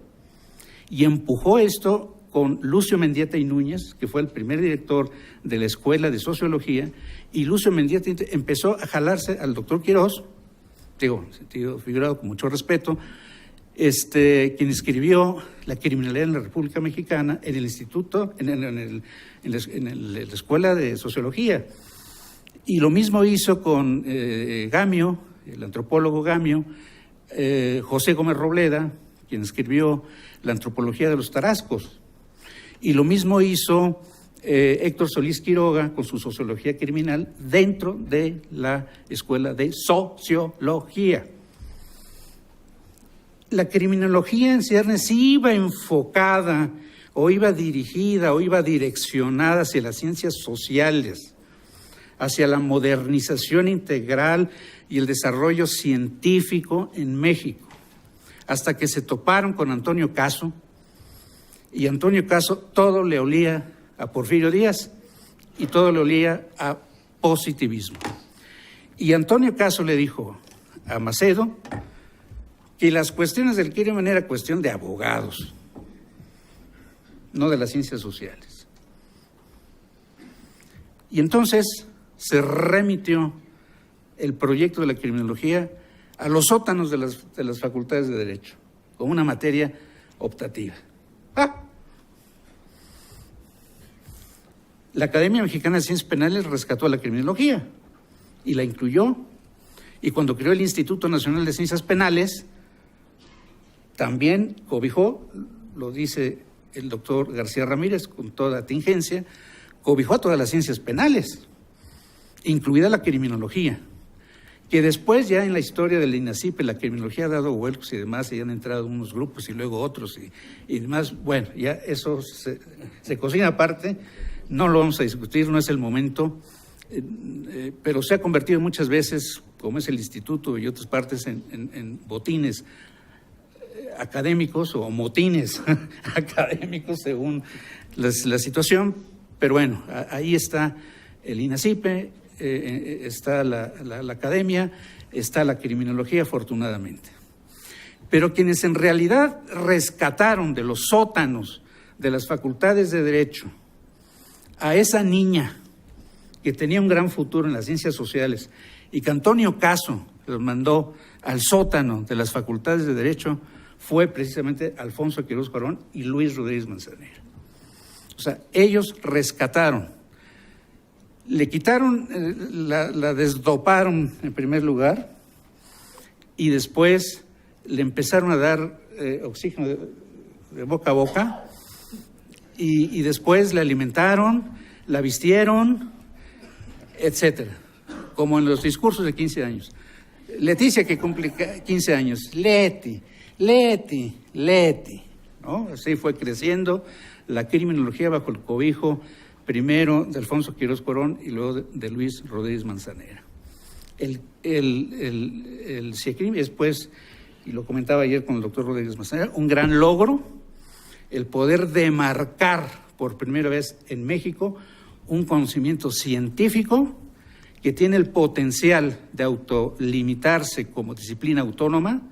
y empujó esto con Lucio Mendieta y Núñez, que fue el primer director de la Escuela de Sociología, y Lucio Mendieta empezó a jalarse al doctor Quirós, digo, en sentido figurado, con mucho respeto, quien escribió La criminalidad en la República Mexicana en el instituto, en la Escuela de Sociología. Y lo mismo hizo con Gamio, el antropólogo Gamio, José Gómez Robleda, quien escribió La antropología de los tarascos. Y lo mismo hizo Héctor Solís Quiroga con su sociología criminal dentro de la Escuela de Sociología. La criminología en ciernes iba enfocada, o iba dirigida, o iba direccionada hacia las ciencias sociales, hacia la modernización integral y el desarrollo científico en México, hasta que se toparon con Antonio Caso, y Antonio Caso todo le olía a Porfirio Díaz y todo le olía a positivismo. Y Antonio Caso le dijo a Macedo que las cuestiones del crimen era cuestión de abogados, no de las ciencias sociales. Y entonces se remitió el proyecto de la criminología a los sótanos de las facultades de Derecho, como una materia optativa. La Academia Mexicana de Ciencias Penales rescató a la criminología y la incluyó. Y cuando creó el Instituto Nacional de Ciencias Penales, también cobijó, lo dice el doctor García Ramírez con toda tingencia, cobijó a todas las ciencias penales, incluida la criminología, que después ya en la historia del INACIPE la criminología ha dado vuelcos y demás, y han entrado unos grupos y luego otros y demás. Bueno, ya eso se cocina aparte, no lo vamos a discutir, no es el momento, pero se ha convertido muchas veces, como es el instituto y otras partes, en botines académicos o motines académicos según la situación. Pero bueno, ahí está el INACIPE, está la academia, está la criminología, afortunadamente. Pero quienes en realidad rescataron de los sótanos de las facultades de Derecho a esa niña que tenía un gran futuro en las ciencias sociales y que Antonio Caso los mandó al sótano de las facultades de Derecho, fue precisamente Alfonso Quirós Corón y Luis Rodríguez Manzanera. O sea, ellos rescataron, le quitaron, la desdoparon en primer lugar, y después le empezaron a dar oxígeno de boca a boca, y después la alimentaron, la vistieron, etcétera, como en los discursos de 15 años. Leticia, que cumple 15 años, Leti, ¿no? Así fue creciendo la criminología bajo el cobijo primero de Alfonso Quirós Corón y luego de Luis Rodríguez Manzanera. El CIECRIM es, pues, y lo comentaba ayer con el doctor Rodríguez Mazanera, un gran logro el poder demarcar por primera vez en México un conocimiento científico que tiene el potencial de autolimitarse como disciplina autónoma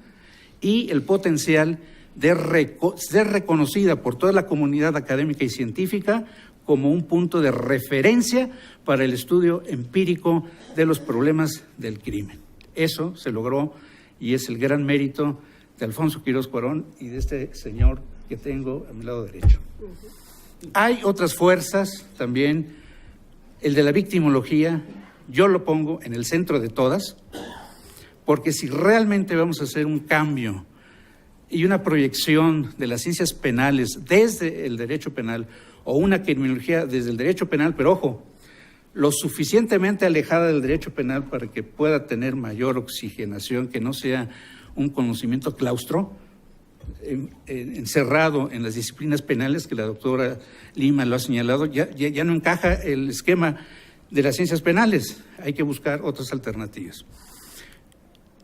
y el potencial de ser reconocida por toda la comunidad académica y científica como un punto de referencia para el estudio empírico de los problemas del crimen. Eso se logró y es el gran mérito de Alfonso Quirós Cuarón y de este señor que tengo a mi lado derecho. Hay otras fuerzas también, el de la victimología, yo lo pongo en el centro de todas, porque si realmente vamos a hacer un cambio y una proyección de las ciencias penales desde el derecho penal o una criminología desde el derecho penal, pero ojo, lo suficientemente alejada del derecho penal para que pueda tener mayor oxigenación, que no sea un conocimiento claustro, encerrado en las disciplinas penales, que la doctora Lima lo ha señalado, ya no encaja el esquema de las ciencias penales, hay que buscar otras alternativas.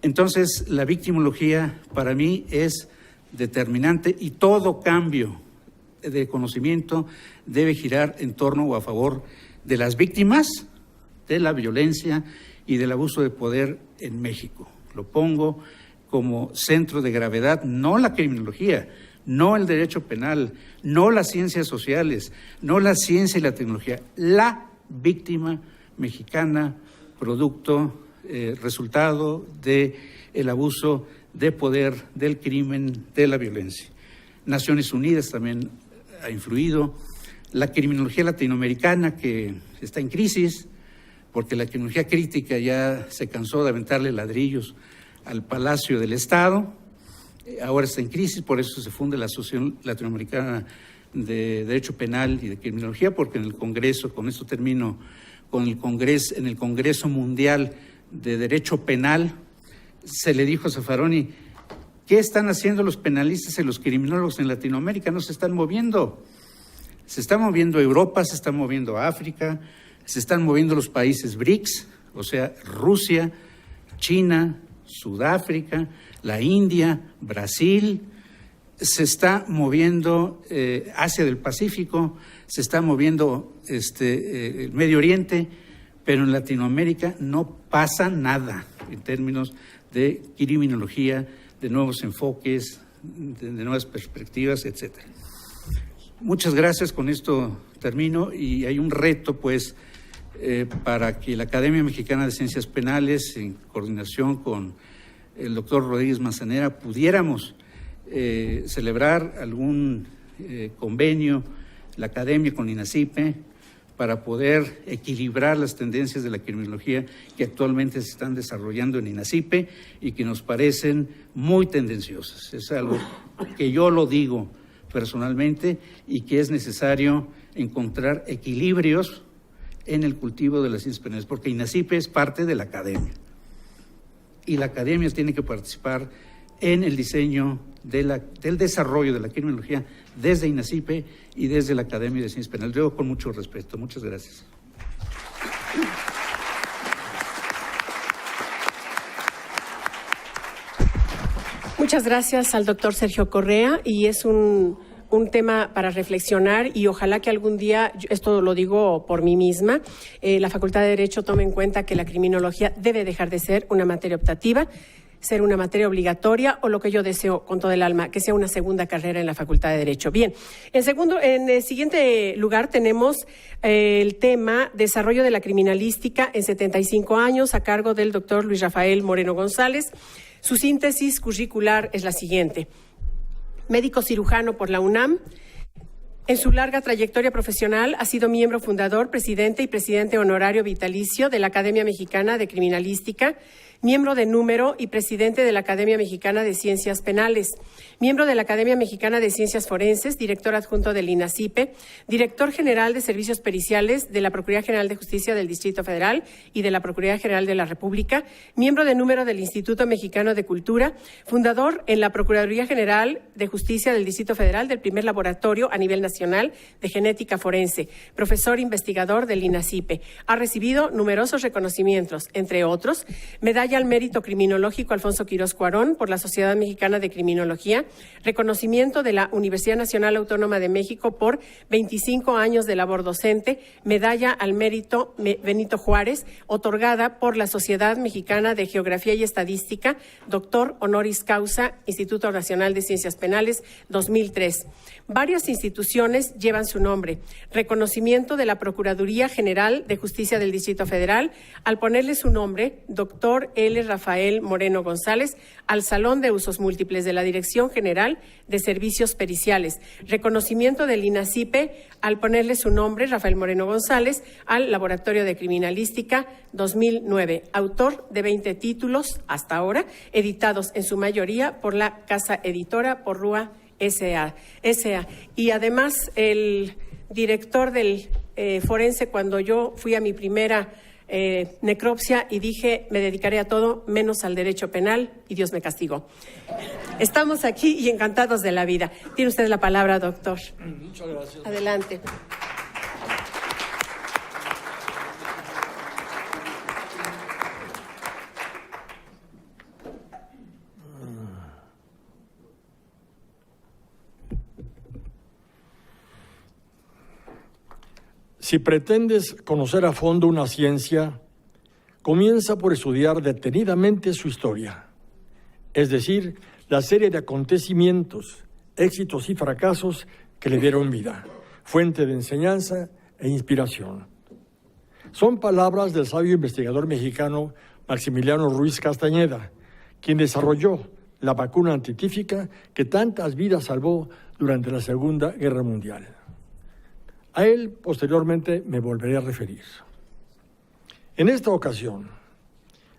Entonces, la victimología para mí es determinante y todo cambio de conocimiento debe girar en torno o a favor de las víctimas de la violencia y del abuso de poder en México. Lo pongo como centro de gravedad, no la criminología, no el derecho penal, no las ciencias sociales, no la ciencia y la tecnología, la víctima mexicana, producto, resultado del abuso de poder, del crimen, de la violencia. Naciones Unidas también ha influido, la criminología latinoamericana que está en crisis, porque la criminología crítica ya se cansó de aventarle ladrillos al Palacio del Estado, ahora está en crisis, por eso se funda la Asociación Latinoamericana de Derecho Penal y de Criminología, porque en el Congreso, con esto termino, en el Congreso Mundial de Derecho Penal, se le dijo a Zaffaroni, ¿qué están haciendo los penalistas y los criminólogos en Latinoamérica? No se están moviendo. Se está moviendo Europa, se está moviendo África, se están moviendo los países BRICS, o sea, Rusia, China, Sudáfrica, la India, Brasil, se está moviendo Asia del Pacífico, se está moviendo el Medio Oriente, pero en Latinoamérica no pasa nada en términos de criminología, de nuevos enfoques, de nuevas perspectivas, etcétera. Muchas gracias, con esto termino y hay un reto, pues, para que la Academia Mexicana de Ciencias Penales, en coordinación con el doctor Rodríguez Mazanera, pudiéramos celebrar algún convenio, la Academia con INACIPE, para poder equilibrar las tendencias de la criminología que actualmente se están desarrollando en INACIPE y que nos parecen muy tendenciosas. Es algo que yo lo digo personalmente y que es necesario encontrar equilibrios en el cultivo de las ciencias penales, porque INACIPE es parte de la academia y la academia tiene que participar en el diseño del desarrollo de la criminología desde INACIPE y desde la Academia de Ciencias Penales. Yo con mucho respeto. Muchas gracias. Muchas gracias al doctor Sergio Correa, y es un tema para reflexionar y ojalá que algún día, esto lo digo por mí misma, la Facultad de Derecho tome en cuenta que la criminología debe dejar de ser una materia optativa, ser una materia obligatoria o lo que yo deseo con todo el alma, que sea una segunda carrera en la Facultad de Derecho. Bien, en el siguiente lugar tenemos el tema Desarrollo de la Criminalística en 75 años a cargo del doctor Luis Rafael Moreno González. Su síntesis curricular es la siguiente. Médico cirujano por la UNAM. En su larga trayectoria profesional ha sido miembro fundador, presidente y presidente honorario vitalicio de la Academia Mexicana de Criminalística, miembro de número y presidente de la Academia Mexicana de Ciencias Penales, miembro de la Academia Mexicana de Ciencias Forenses, director adjunto del INACIPE, director general de Servicios Periciales de la Procuraduría General de Justicia del Distrito Federal y de la Procuraduría General de la República, miembro de número del Instituto Mexicano de Cultura, fundador en la Procuraduría General de Justicia del Distrito Federal del primer laboratorio a nivel nacional Nacional de Genética Forense, profesor investigador del INACIPE. Ha recibido numerosos reconocimientos, entre otros, Medalla al Mérito Criminológico Alfonso Quirós Cuarón por la Sociedad Mexicana de Criminología, reconocimiento de la Universidad Nacional Autónoma de México por 25 años de labor docente, Medalla al Mérito Benito Juárez, otorgada por la Sociedad Mexicana de Geografía y Estadística, doctor honoris causa, Instituto Nacional de Ciencias Penales, 2003. Varias instituciones llevan su nombre. Reconocimiento de la Procuraduría General de Justicia del Distrito Federal, al ponerle su nombre, doctor L. Rafael Moreno González, al Salón de Usos Múltiples de la Dirección General de Servicios Periciales. Reconocimiento del INACIPE, al ponerle su nombre, Rafael Moreno González, al Laboratorio de Criminalística, 2009. Autor de 20 títulos hasta ahora, editados en su mayoría por la casa editora Porrúa S.A. Y además el director del forense, cuando yo fui a mi primera necropsia y dije, me dedicaré a todo menos al derecho penal, y Dios me castigó. Estamos aquí y encantados de la vida. Tiene usted la palabra, doctor. Muchas gracias. Adelante. Si pretendes conocer a fondo una ciencia, comienza por estudiar detenidamente su historia, es decir, la serie de acontecimientos, éxitos y fracasos que le dieron vida, fuente de enseñanza e inspiración. Son palabras del sabio investigador mexicano Maximiliano Ruiz Castañeda, quien desarrolló la vacuna antitífica que tantas vidas salvó durante la Segunda Guerra Mundial. A él posteriormente me volveré a referir. En esta ocasión,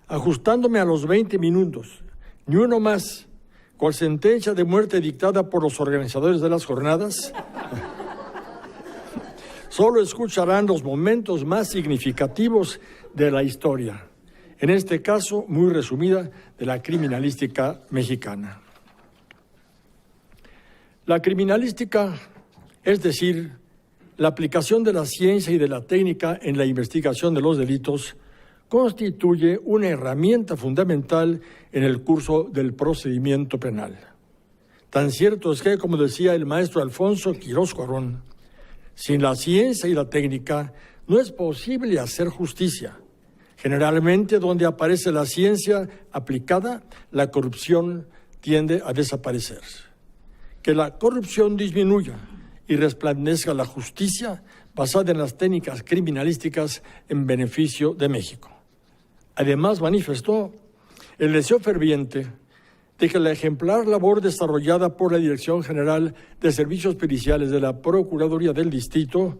ajustándome a los 20 minutos, ni uno más, con sentencia de muerte dictada por los organizadores de las jornadas, solo escucharán los momentos más significativos de la historia, en este caso muy resumida, de la criminalística mexicana. La criminalística, es decir, la aplicación de la ciencia y de la técnica en la investigación de los delitos, constituye una herramienta fundamental en el curso del procedimiento penal. Tan cierto es que, como decía el maestro Alfonso Quirós Cuarón, sin la ciencia y la técnica no es posible hacer justicia. Generalmente, donde aparece la ciencia aplicada, la corrupción tiende a desaparecer. Que la corrupción disminuya y resplandezca la justicia basada en las técnicas criminalísticas en beneficio de México. Además, manifestó el deseo ferviente de que la ejemplar labor desarrollada por la Dirección General de Servicios Periciales de la Procuraduría del Distrito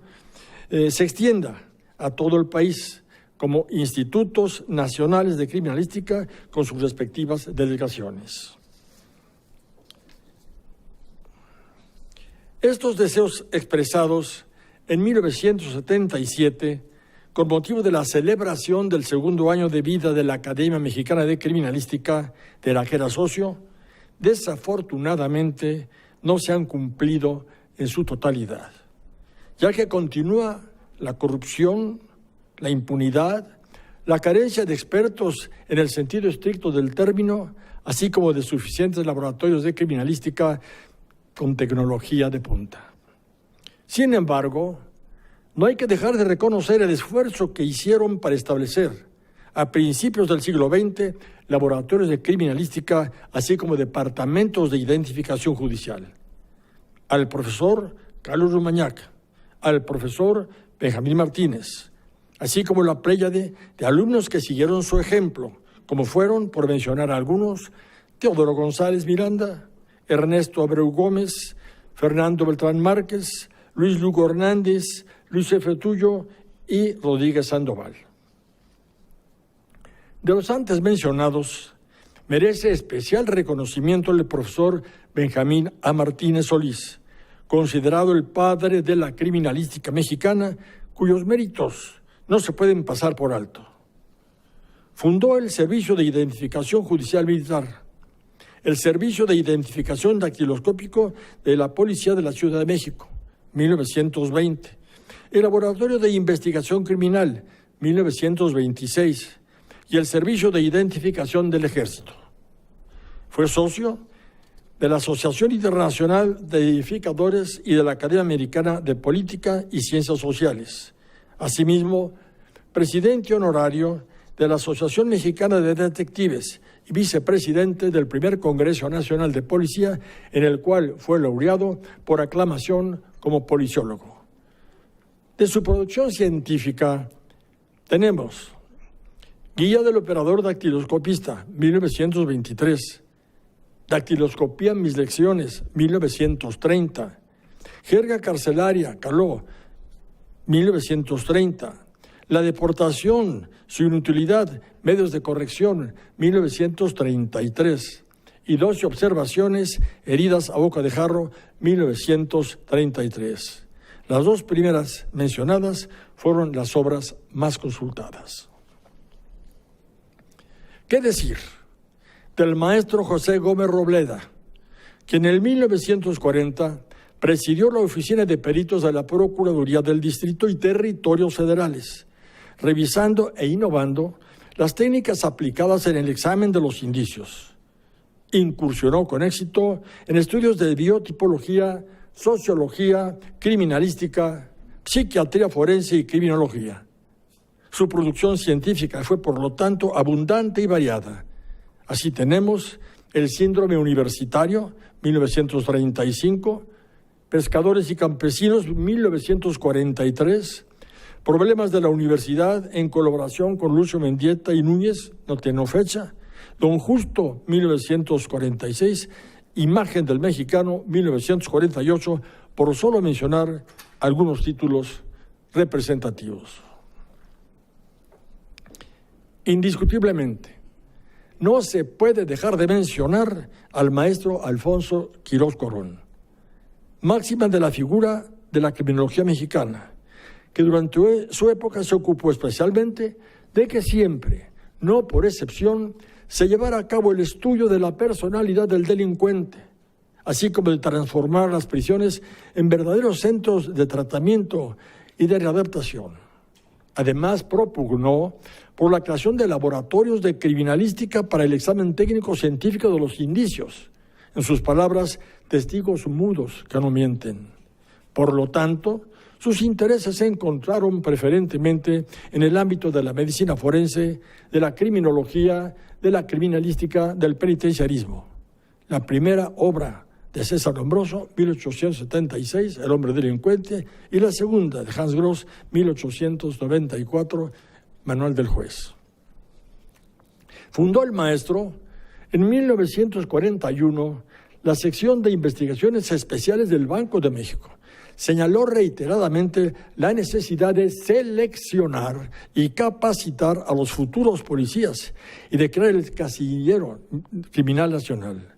se extienda a todo el país como institutos nacionales de criminalística con sus respectivas delegaciones. Estos deseos expresados en 1977, con motivo de la celebración del segundo año de vida de la Academia Mexicana de Criminalística, de la que era socio, desafortunadamente no se han cumplido en su totalidad, ya que continúa la corrupción, la impunidad, la carencia de expertos en el sentido estricto del término, así como de suficientes laboratorios de criminalística con tecnología de punta. Sin embargo, no hay que dejar de reconocer el esfuerzo que hicieron para establecer, a principios del siglo XX, laboratorios de criminalística, así como departamentos de identificación judicial. Al profesor Carlos Rumañac, al profesor Benjamín Martínez, así como la pléyade de alumnos que siguieron su ejemplo, como fueron, por mencionar a algunos, Teodoro González Miranda, Ernesto Abreu Gómez, Fernando Beltrán Márquez, Luis Lugo Hernández, Luis F. Tullo y Rodríguez Sandoval. De los antes mencionados, merece especial reconocimiento el profesor Benjamín A. Martínez Solís, considerado el padre de la criminalística mexicana, cuyos méritos no se pueden pasar por alto. Fundó el Servicio de Identificación Judicial Militar, el Servicio de Identificación Dactiloscópico de la Policía de la Ciudad de México, 1920. El Laboratorio de Investigación Criminal, 1926. Y el Servicio de Identificación del Ejército. Fue socio de la Asociación Internacional de Edificadores y de la Academia Americana de Política y Ciencias Sociales. Asimismo, presidente honorario de la Asociación Mexicana de Detectives y vicepresidente del primer Congreso Nacional de Policía, en el cual fue laureado por aclamación como policiólogo. De su producción científica tenemos Guía del Operador Dactiloscopista, 1923. Dactiloscopía en mis lecciones, 1930. Jerga carcelaria, Caló, 1930. La deportación, su inutilidad, medios de corrección, 1933. Y 12 observaciones, heridas a boca de jarro, 1933. Las dos primeras mencionadas fueron las obras más consultadas. ¿Qué decir del maestro José Gómez Robleda, quien en el 1940 presidió la Oficina de Peritos de la Procuraduría del Distrito y Territorios Federales, revisando e innovando las técnicas aplicadas en el examen de los indicios? Incursionó con éxito en estudios de biotipología, sociología, criminalística, psiquiatría forense y criminología. Su producción científica fue, por lo tanto, abundante y variada. Así tenemos el síndrome universitario, 1935, pescadores y campesinos, 1943, problemas de la universidad en colaboración con Lucio Mendieta y Núñez, no tiene fecha, Don Justo, 1946, Imagen del Mexicano, 1948, por solo mencionar algunos títulos representativos. Indiscutiblemente, no se puede dejar de mencionar al maestro Alfonso Quirós Corrón, máxima de la figura de la criminología mexicana, que durante su época se ocupó especialmente de que siempre, no por excepción, se llevara a cabo el estudio de la personalidad del delincuente, así como de transformar las prisiones en verdaderos centros de tratamiento y de readaptación. Además, propugnó por la creación de laboratorios de criminalística para el examen técnico científico de los indicios. En sus palabras, testigos mudos que no mienten. Por lo tanto, sus intereses se encontraron preferentemente en el ámbito de la medicina forense, de la criminología, de la criminalística, del penitenciarismo. La primera obra de César Lombroso, 1876, El hombre delincuente, y la segunda de Hans Gross, 1894, Manual del juez. Fundó el maestro en 1941 la sección de investigaciones especiales del Banco de México. Señaló reiteradamente la necesidad de seleccionar y capacitar a los futuros policías y de crear el casillero criminal nacional.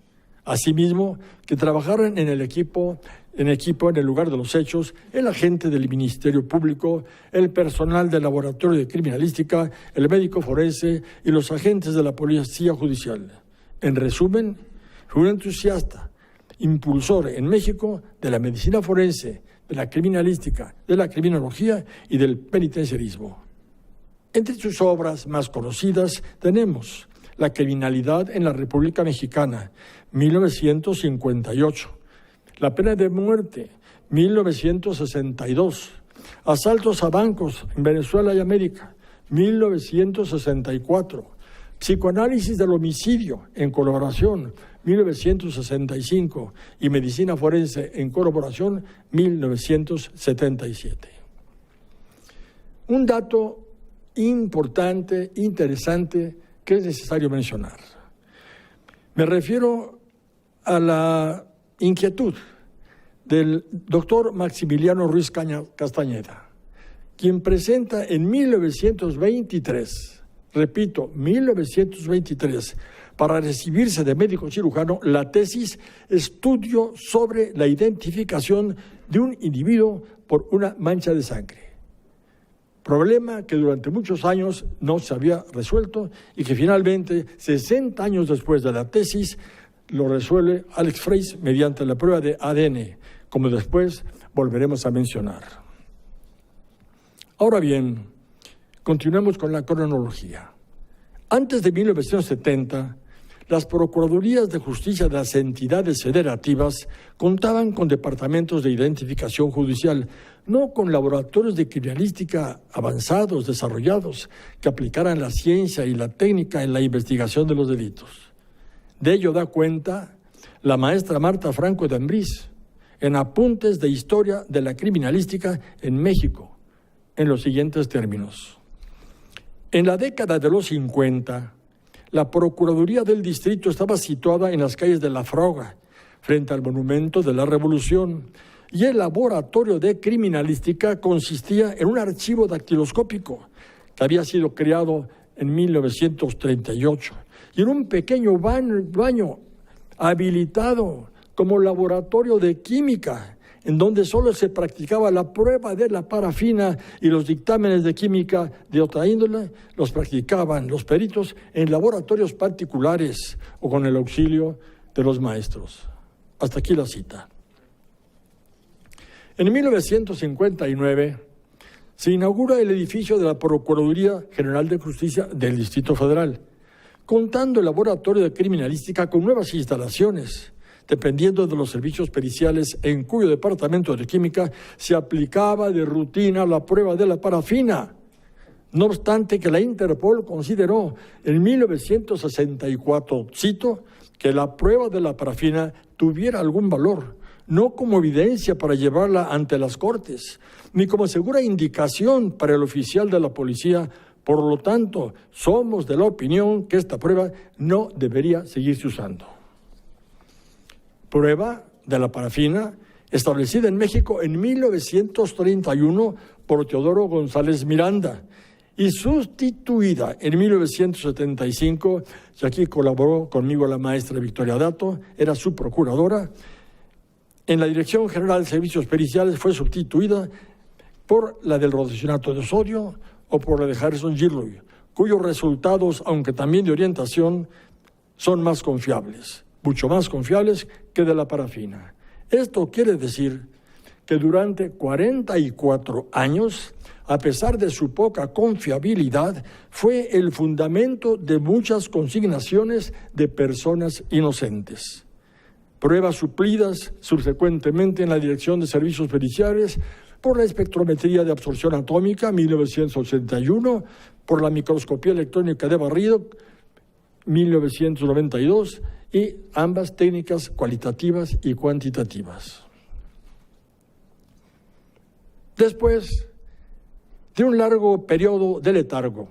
Asimismo, que trabajaran en equipo en el lugar de los hechos, el agente del Ministerio Público, el personal del Laboratorio de Criminalística, el médico forense y los agentes de la Policía Judicial. En resumen, fue un entusiasta, impulsor en México de la medicina forense, de la criminalística, de la criminología y del penitenciarismo. Entre sus obras más conocidas tenemos La criminalidad en la República Mexicana, 1958. La pena de muerte, 1962. Asaltos a bancos en Venezuela y América, 1964. Psicoanálisis del homicidio en colaboración, 1965. Y medicina forense en colaboración, 1977. Un dato importante, interesante, que es necesario mencionar. Me refiero a la inquietud del doctor Maximiliano Ruiz Castañeda, quien presenta en 1923, repito, 1923, para recibirse de médico cirujano, la tesis Estudio sobre la identificación de un individuo por una mancha de sangre. Problema que durante muchos años no se había resuelto y que finalmente, 60 años después de la tesis, lo resuelve Alex Freis mediante la prueba de ADN, como después volveremos a mencionar. Ahora bien, continuemos con la cronología. Antes de 1970, las Procuradurías de Justicia de las entidades federativas contaban con departamentos de identificación judicial, no con laboratorios de criminalística avanzados, desarrollados, que aplicaran la ciencia y la técnica en la investigación de los delitos. De ello da cuenta la maestra Marta Franco de Ambrís en Apuntes de Historia de la Criminalística en México, en los siguientes términos. En la década de los 50, la Procuraduría del Distrito estaba situada en las calles de La Froga, frente al Monumento de la Revolución, y el laboratorio de criminalística consistía en un archivo dactiloscópico que había sido creado en 1938 y en un pequeño baño habilitado como laboratorio de química, en donde solo se practicaba la prueba de la parafina y los dictámenes de química de otra índole los practicaban los peritos en laboratorios particulares o con el auxilio de los maestros. Hasta aquí la cita. En 1959 se inaugura el edificio de la Procuraduría General de Justicia del Distrito Federal, contando el laboratorio de criminalística con nuevas instalaciones, dependiendo de los servicios periciales en cuyo departamento de química se aplicaba de rutina la prueba de la parafina. No obstante que la Interpol consideró en 1964, cito, que la prueba de la parafina tuviera algún valor, no como evidencia para llevarla ante las cortes, ni como segura indicación para el oficial de la policía. Por lo tanto, somos de la opinión que esta prueba no debería seguirse usando. Prueba de la parafina establecida en México en 1931 por Teodoro González Miranda y sustituida en 1975, y aquí colaboró conmigo la maestra Victoria Dato, era su procuradora. En la Dirección General de Servicios Periciales fue sustituida por la del rodocionato de sodio o por la de Harrison Gilroy, cuyos resultados, aunque también de orientación, son más confiables, mucho más confiables que de la parafina. Esto quiere decir que durante 44 años, a pesar de su poca confiabilidad, fue el fundamento de muchas consignaciones de personas inocentes. Pruebas suplidas subsecuentemente en la Dirección de Servicios Periciales por la espectrometría de absorción atómica, 1981, por la microscopía electrónica de barrido, 1992, y ambas técnicas cualitativas y cuantitativas. Después de un largo periodo de letargo,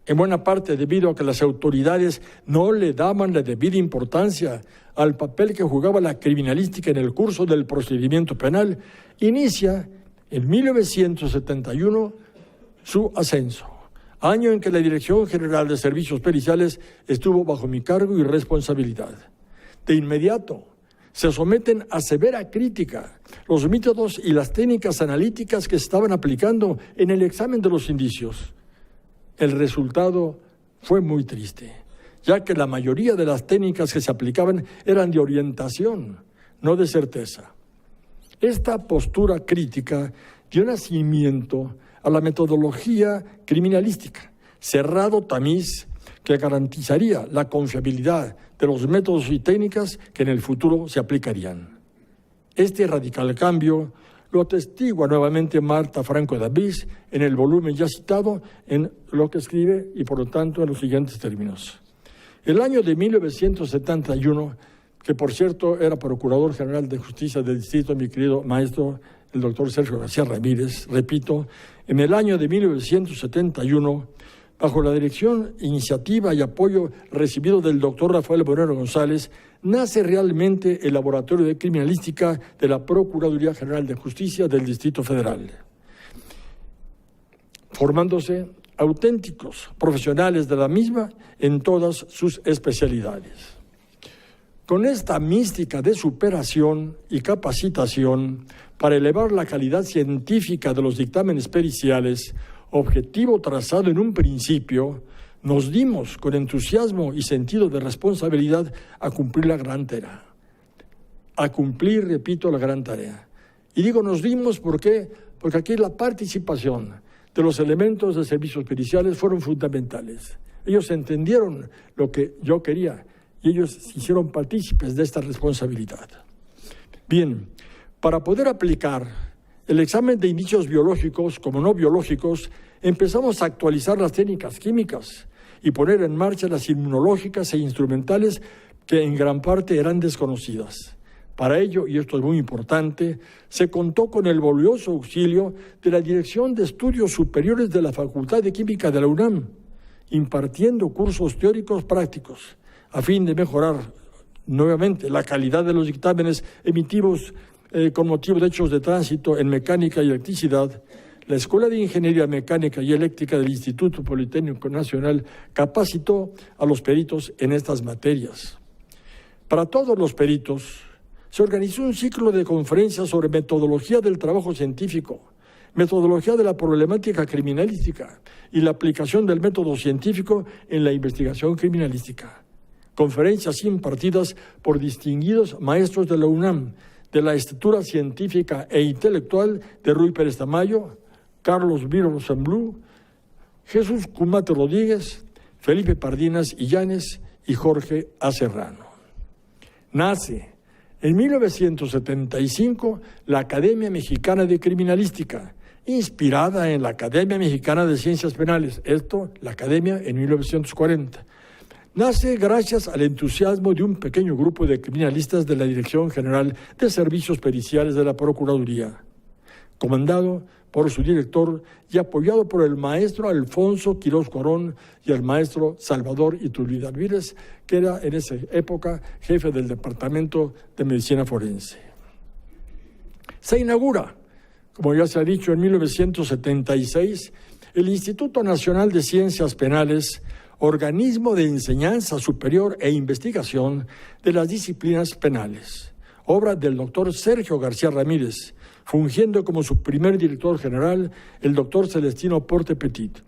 en buena parte debido a que las autoridades no le daban la debida importancia al papel que jugaba la criminalística en el curso del procedimiento penal, inicia en 1971 su ascenso, año en que la Dirección General de Servicios Periciales estuvo bajo mi cargo y responsabilidad. De inmediato se someten a severa crítica los métodos y las técnicas analíticas que se estaban aplicando en el examen de los indicios. El resultado fue muy triste, ya que la mayoría de las técnicas que se aplicaban eran de orientación, no de certeza. Esta postura crítica dio nacimiento a la metodología criminalística, cerrado tamiz que garantizaría la confiabilidad de los métodos y técnicas que en el futuro se aplicarían. Este radical cambio lo atestigua nuevamente Marta Franco de Ambrís en el volumen ya citado, en lo que escribe y por lo tanto en los siguientes términos. El año de 1971, que por cierto era Procurador General de Justicia del Distrito, mi querido maestro, el doctor Sergio García Ramírez, repito, en el año de 1971, bajo la dirección, iniciativa y apoyo recibido del doctor Rafael Moreno González, nace realmente el Laboratorio de Criminalística de la Procuraduría General de Justicia del Distrito Federal, formándose auténticos profesionales de la misma en todas sus especialidades. Con esta mística de superación y capacitación para elevar la calidad científica de los dictámenes periciales, objetivo trazado en un principio, nos dimos con entusiasmo y sentido de responsabilidad a cumplir la gran tarea. A cumplir, repito, la gran tarea. Y digo nos dimos, ¿por qué? Porque aquí la participación de los elementos de servicios periciales fueron fundamentales. Ellos entendieron lo que yo quería y ellos se hicieron partícipes de esta responsabilidad. Bien, para poder aplicar el examen de indicios biológicos como no biológicos, empezamos a actualizar las técnicas químicas y poner en marcha las inmunológicas e instrumentales que en gran parte eran desconocidas. Para ello, y esto es muy importante, se contó con el valioso auxilio de la Dirección de Estudios Superiores de la Facultad de Química de la UNAM, impartiendo cursos teóricos prácticos, a fin de mejorar nuevamente la calidad de los dictámenes emitidos con motivo de hechos de tránsito en mecánica y electricidad. La Escuela de Ingeniería Mecánica y Eléctrica del Instituto Politécnico Nacional capacitó a los peritos en estas materias. Para todos los peritos, se organizó un ciclo de conferencias sobre metodología del trabajo científico, metodología de la problemática criminalística y la aplicación del método científico en la investigación criminalística. Conferencias impartidas por distinguidos maestros de la UNAM, de la estatura científica e intelectual de Ruy Pérez Tamayo, Carlos Viro Semblú, Jesús Cumate Rodríguez, Felipe Pardinas Illanes y Jorge A. Serrano. Nace en 1975 la Academia Mexicana de Criminalística, inspirada en la Academia Mexicana de Ciencias Penales, la Academia en 1940. Nace gracias al entusiasmo de un pequeño grupo de criminalistas de la Dirección General de Servicios Periciales de la Procuraduría, comandado por su director y apoyado por el maestro Alfonso Quirós Corón y el maestro Salvador Iturbide Alvírez, que era en esa época jefe del Departamento de Medicina Forense. Se inaugura, como ya se ha dicho, en 1976, el Instituto Nacional de Ciencias Penales, organismo de enseñanza superior e investigación de las disciplinas penales, obra del doctor Sergio García Ramírez, fungiendo como su primer director general el doctor Celestino Porte Petit,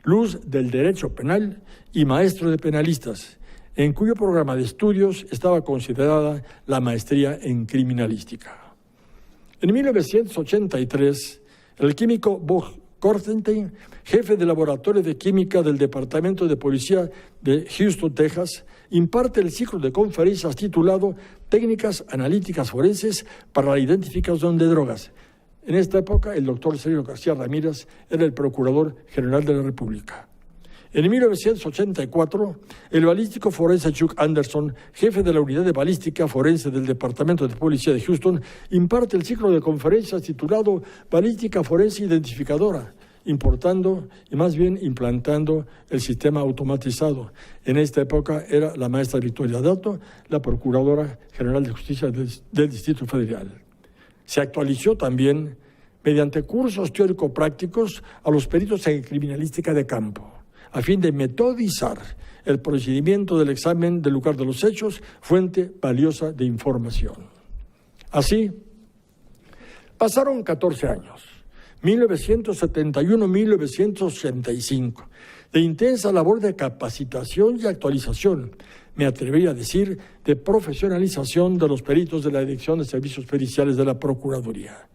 luz del derecho penal y maestro de penalistas, en cuyo programa de estudios estaba considerada la maestría en criminalística. En 1983, el químico Bob Kortenstein, jefe del Laboratorio de Química del Departamento de Policía de Houston, Texas, imparte el ciclo de conferencias titulado Técnicas Analíticas Forenses para la Identificación de Drogas. En esta época, el doctor Sergio García Ramírez era el Procurador General de la República. En 1984, el balístico forense Chuck Anderson, jefe de la Unidad de Balística Forense del Departamento de Policía de Houston, imparte el ciclo de conferencias titulado Balística Forense Identificadora, implantando el sistema automatizado. En esta época era la maestra Victoria Dato, la Procuradora General de Justicia del Distrito Federal. Se actualizó también mediante cursos teórico-prácticos a los peritos en criminalística de campo, a fin de metodizar el procedimiento del examen del lugar de los hechos, fuente valiosa de información. Así, pasaron 14 años, 1971-1985, de intensa labor de capacitación y actualización, me atrevería a decir, de profesionalización de los peritos de la Dirección de Servicios Periciales de la Procuraduría.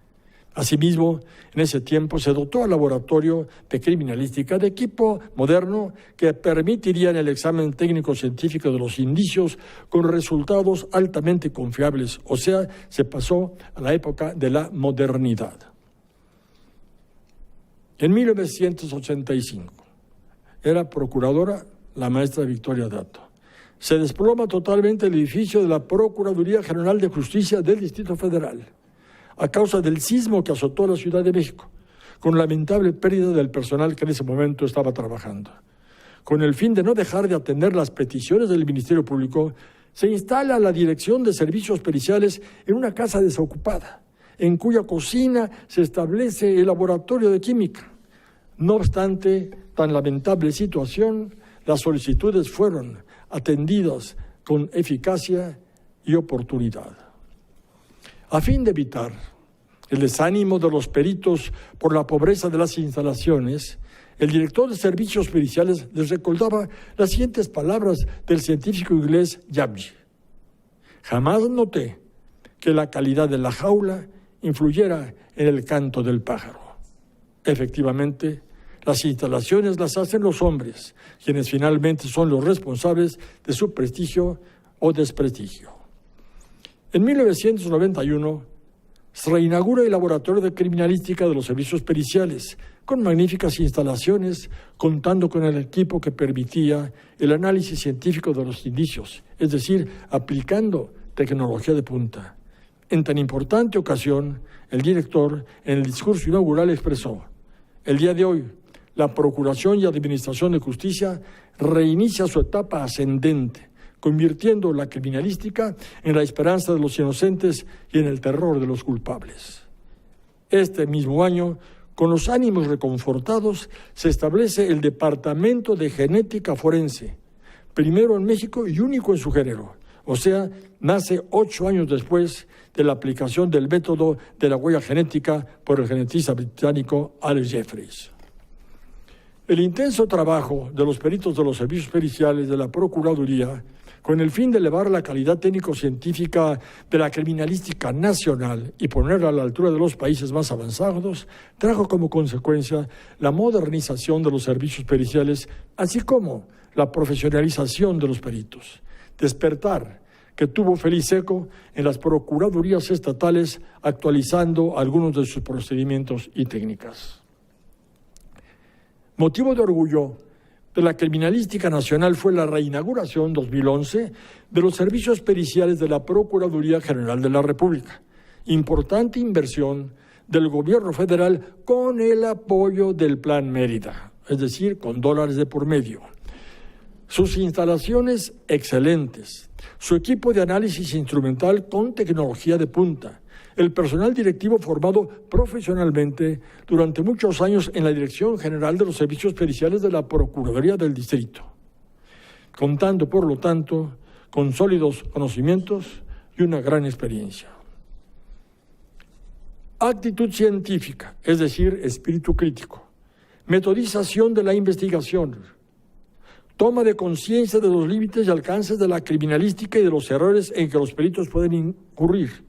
Asimismo, en ese tiempo se dotó al laboratorio de criminalística de equipo moderno que permitiría el examen técnico-científico de los indicios con resultados altamente confiables, o sea, se pasó a la época de la modernidad. En 1985, era procuradora la maestra Victoria Dato. Se desploma totalmente el edificio de la Procuraduría General de Justicia del Distrito Federal, a causa del sismo que azotó la Ciudad de México, con lamentable pérdida del personal que en ese momento estaba trabajando. Con el fin de no dejar de atender las peticiones del Ministerio Público, se instala la Dirección de Servicios Periciales en una casa desocupada, en cuya cocina se establece el laboratorio de química. No obstante tan lamentable situación, las solicitudes fueron atendidas con eficacia y oportunidad. A fin de evitar el desánimo de los peritos por la pobreza de las instalaciones, el director de Servicios Periciales les recordaba las siguientes palabras del científico inglés Yabji: jamás noté que la calidad de la jaula influyera en el canto del pájaro. Efectivamente, las instalaciones las hacen los hombres, quienes finalmente son los responsables de su prestigio o desprestigio. En 1991 se reinaugura el Laboratorio de Criminalística de los Servicios Periciales, con magníficas instalaciones, contando con el equipo que permitía el análisis científico de los indicios, es decir, aplicando tecnología de punta. En tan importante ocasión, el director, en el discurso inaugural, expresó: el día de hoy, la Procuración y Administración de Justicia reinicia su etapa ascendente, convirtiendo la criminalística en la esperanza de los inocentes y en el terror de los culpables. Este mismo año, con los ánimos reconfortados, se establece el Departamento de Genética Forense, primero en México y único en su género. O sea, nace 8 años después de la aplicación del método de la huella genética por el genetista británico Alex Jeffreys. El intenso trabajo de los peritos de los servicios periciales de la Procuraduría, con el fin de elevar la calidad técnico-científica de la criminalística nacional y ponerla a la altura de los países más avanzados, trajo como consecuencia la modernización de los servicios periciales, así como la profesionalización de los peritos. Despertar que tuvo Félix Seco en las procuradurías estatales, actualizando algunos de sus procedimientos y técnicas. Motivo de orgullo de la criminalística nacional fue la reinauguración 2011 de los servicios periciales de la Procuraduría General de la República. Importante inversión del gobierno federal con el apoyo del Plan Mérida, es decir, con dólares de por medio. Sus instalaciones excelentes, su equipo de análisis instrumental con tecnología de punta, el personal directivo formado profesionalmente durante muchos años en la Dirección General de los Servicios Periciales de la Procuraduría del Distrito, contando, por lo tanto, con sólidos conocimientos y una gran experiencia. Actitud científica, es decir, espíritu crítico, metodización de la investigación, toma de conciencia de los límites y alcances de la criminalística y de los errores en que los peritos pueden incurrir,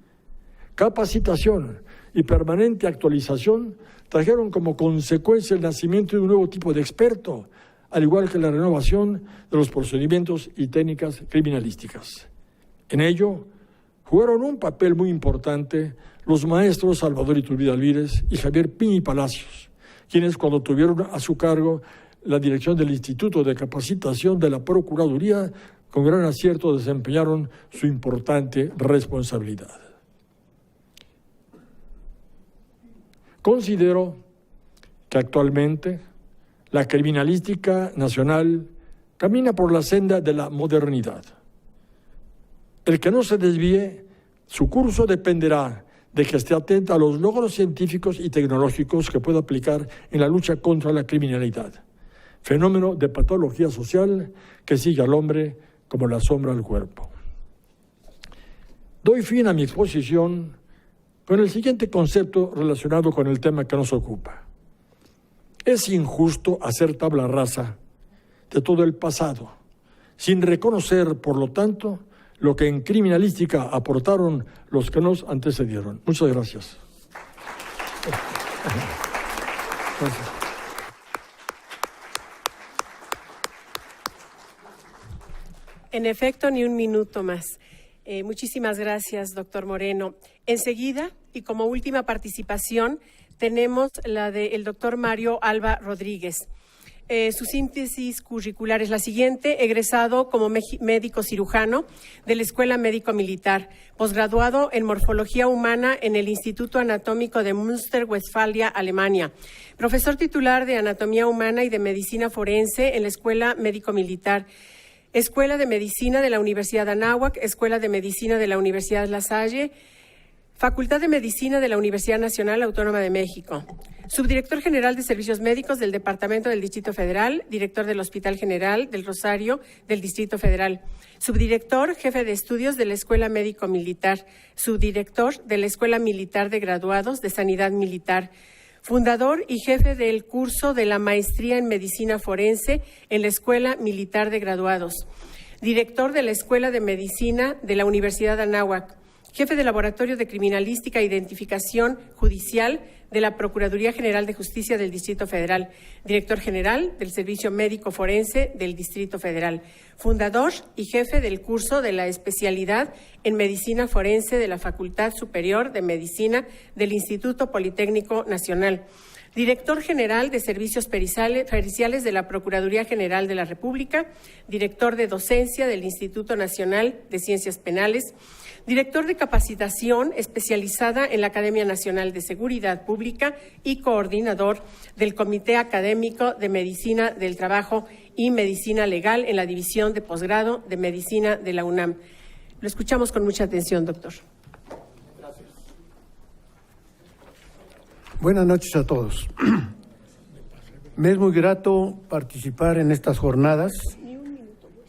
capacitación y permanente actualización trajeron como consecuencia el nacimiento de un nuevo tipo de experto, al igual que la renovación de los procedimientos y técnicas criminalísticas. En ello, jugaron un papel muy importante los maestros Salvador Iturbide Alvírez y Javier Piñi Palacios, quienes, cuando tuvieron a su cargo la dirección del Instituto de Capacitación de la Procuraduría, con gran acierto desempeñaron su importante responsabilidad. Considero que actualmente la criminalística nacional camina por la senda de la modernidad. El que no se desvíe, su curso dependerá de que esté atenta a los logros científicos y tecnológicos que pueda aplicar en la lucha contra la criminalidad, fenómeno de patología social que sigue al hombre como la sombra al cuerpo. Doy fin a mi exposición con el siguiente concepto relacionado con el tema que nos ocupa. Es injusto hacer tabla rasa de todo el pasado, sin reconocer, por lo tanto, lo que en criminalística aportaron los que nos antecedieron. Muchas gracias. Gracias. En efecto, ni un minuto más. Muchísimas gracias, doctor Moreno. Enseguida, y como última participación, tenemos la del doctor Mario Alba Rodríguez. Su síntesis curricular es la siguiente: egresado como médico cirujano de la Escuela Médico Militar, posgraduado en Morfología Humana en el Instituto Anatómico de Münster, Westfalia, Alemania, profesor titular de Anatomía Humana y de Medicina Forense en la Escuela Médico Militar, Escuela de Medicina de la Universidad de Anáhuac, Escuela de Medicina de la Universidad La Salle, Facultad de Medicina de la Universidad Nacional Autónoma de México, subdirector general de Servicios Médicos del Departamento del Distrito Federal, director del Hospital General del Rosario del Distrito Federal, subdirector, jefe de estudios de la Escuela Médico Militar, subdirector de la Escuela Militar de Graduados de Sanidad Militar, fundador y jefe del curso de la Maestría en Medicina Forense en la Escuela Militar de Graduados, director de la Escuela de Medicina de la Universidad de Anáhuac, jefe de Laboratorio de Criminalística e Identificación Judicial de la Procuraduría General de Justicia del Distrito Federal, director general del Servicio Médico Forense del Distrito Federal, fundador y jefe del curso de la especialidad en Medicina Forense de la Facultad Superior de Medicina del Instituto Politécnico Nacional, director general de Servicios Periciales de la Procuraduría General de la República, director de docencia del Instituto Nacional de Ciencias Penales, director de capacitación especializada en la Academia Nacional de Seguridad Pública y coordinador del Comité Académico de Medicina del Trabajo y Medicina Legal en la División de Posgrado de Medicina de la UNAM. Lo escuchamos con mucha atención, doctor. Gracias. Buenas noches a todos. Me es muy grato participar en estas jornadas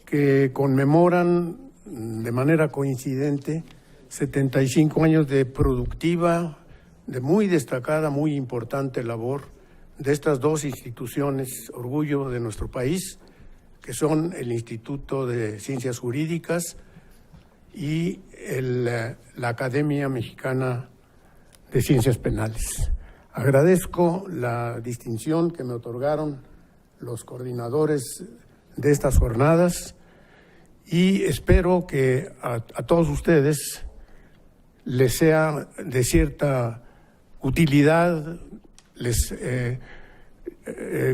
que conmemoran de manera coincidente 75 años de productiva, de muy destacada, muy importante labor de estas dos instituciones, orgullo de nuestro país, que son el Instituto de Ciencias Jurídicas y la Academia Mexicana de Ciencias Penales. Agradezco la distinción que me otorgaron los coordinadores de estas jornadas y espero que a todos ustedes les sea de cierta utilidad, les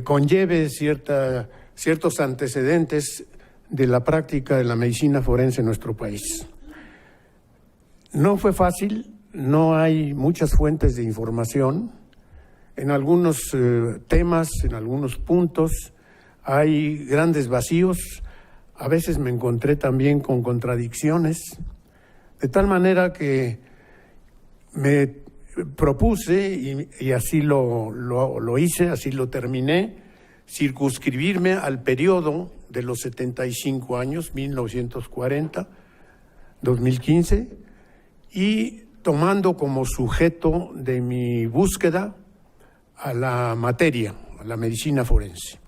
conlleve ciertos antecedentes de la práctica de la medicina forense en nuestro país. No fue fácil, no hay muchas fuentes de información. En algunos temas, en algunos puntos, hay grandes vacíos. A veces me encontré también con contradicciones, de tal manera que me propuse, y así lo hice, así lo terminé, circunscribirme al periodo de los 75 años, 1940-2015, y tomando como sujeto de mi búsqueda a la materia, a la medicina forense.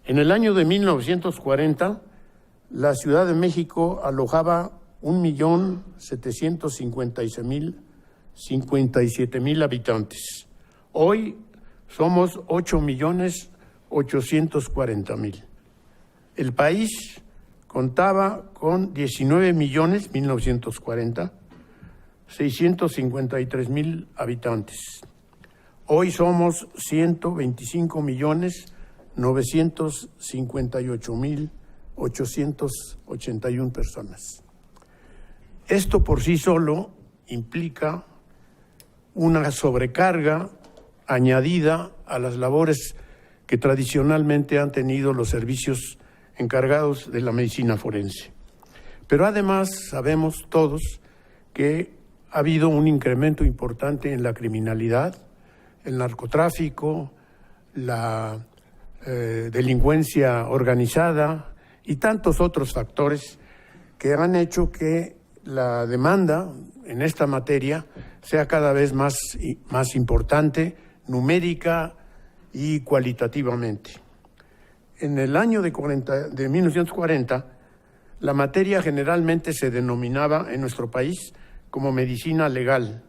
En el año de 1940, la Ciudad de México alojaba 1.757.000 habitantes. Hoy somos 8.840.000. El país contaba con 19.000.1940, 653.000 habitantes. Hoy somos 125.958.881 personas. Esto por sí solo implica una sobrecarga añadida a las labores que tradicionalmente han tenido los servicios encargados de la medicina forense. Pero además sabemos todos que ha habido un incremento importante en la criminalidad, el narcotráfico, la delincuencia organizada y tantos otros factores que han hecho que la demanda en esta materia sea cada vez más importante, numérica y cualitativamente. En el año de 1940, la materia generalmente se denominaba en nuestro país como medicina legal.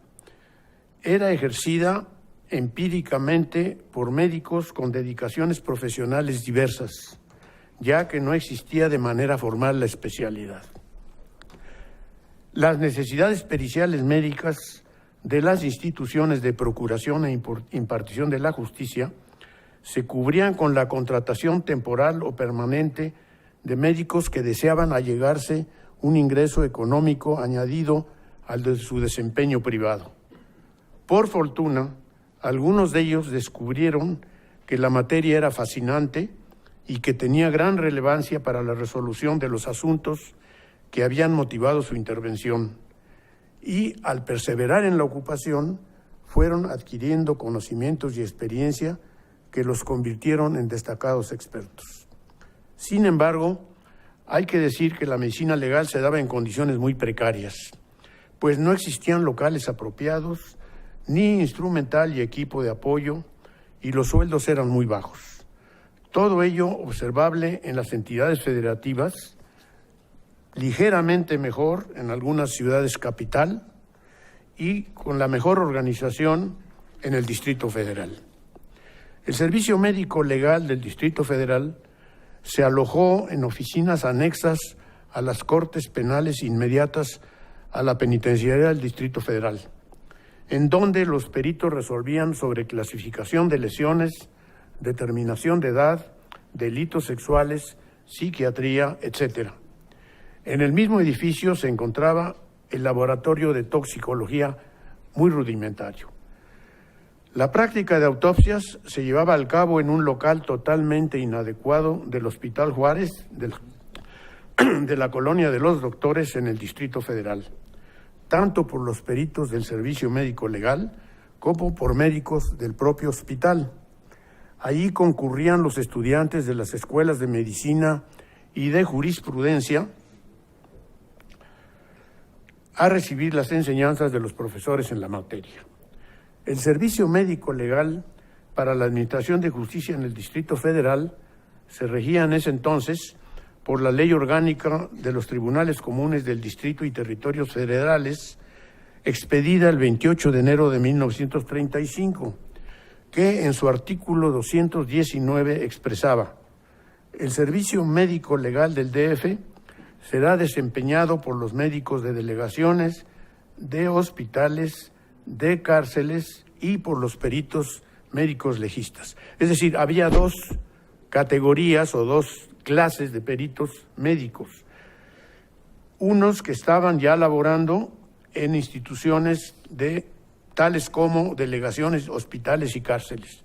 Era ejercida empíricamente por médicos con dedicaciones profesionales diversas, ya que no existía de manera formal la especialidad. Las necesidades periciales médicas de las instituciones de procuración e impartición de la justicia se cubrían con la contratación temporal o permanente de médicos que deseaban allegarse un ingreso económico añadido al de su desempeño privado. Por fortuna, algunos de ellos descubrieron que la materia era fascinante y que tenía gran relevancia para la resolución de los asuntos que habían motivado su intervención. Y al perseverar en la ocupación, fueron adquiriendo conocimientos y experiencia que los convirtieron en destacados expertos. Sin embargo, hay que decir que la medicina legal se daba en condiciones muy precarias, pues no existían locales apropiados, ni instrumental y equipo de apoyo, y los sueldos eran muy bajos. Todo ello observable en las entidades federativas ligeramente mejor en algunas ciudades capital y con la mejor organización en el Distrito Federal. El Servicio Médico Legal del Distrito Federal se alojó en oficinas anexas a las Cortes Penales inmediatas a la Penitenciaría del Distrito Federal, en donde los peritos resolvían sobre clasificación de lesiones, determinación de edad, delitos sexuales, psiquiatría, etc. En el mismo edificio se encontraba el laboratorio de toxicología muy rudimentario. La práctica de autopsias se llevaba a cabo en un local totalmente inadecuado del Hospital Juárez, de la Colonia de los Doctores en el Distrito Federal, tanto por los peritos del Servicio Médico Legal como por médicos del propio hospital. Allí concurrían los estudiantes de las escuelas de medicina y de jurisprudencia a recibir las enseñanzas de los profesores en la materia. El Servicio Médico Legal para la Administración de Justicia en el Distrito Federal se regía en ese entonces por la Ley Orgánica de los Tribunales Comunes del Distrito y Territorios Federales, expedida el 28 de enero de 1935, que en su artículo 219 expresaba: el Servicio Médico Legal del DF será desempeñado por los médicos de delegaciones, de hospitales, de cárceles y por los peritos médicos legistas. Es decir, había dos categorías o dos clases de peritos médicos. Unos que estaban ya laborando en instituciones de tales como delegaciones, hospitales y cárceles,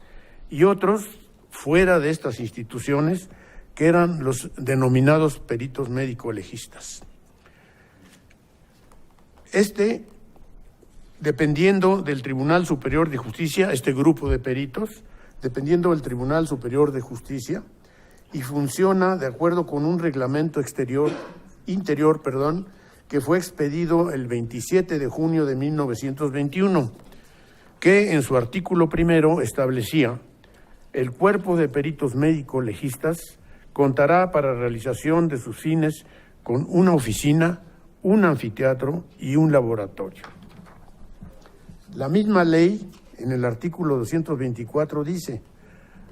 y otros fuera de estas instituciones, que eran los denominados peritos médico-legistas. Dependiendo del Tribunal Superior de Justicia, este grupo de peritos, dependiendo del Tribunal Superior de Justicia, y funciona de acuerdo con un reglamento interior, que fue expedido el 27 de junio de 1921, que en su artículo primero establecía: el cuerpo de peritos médico-legistas contará para realización de sus fines con una oficina, un anfiteatro y un laboratorio. La misma ley, en el artículo 224, dice: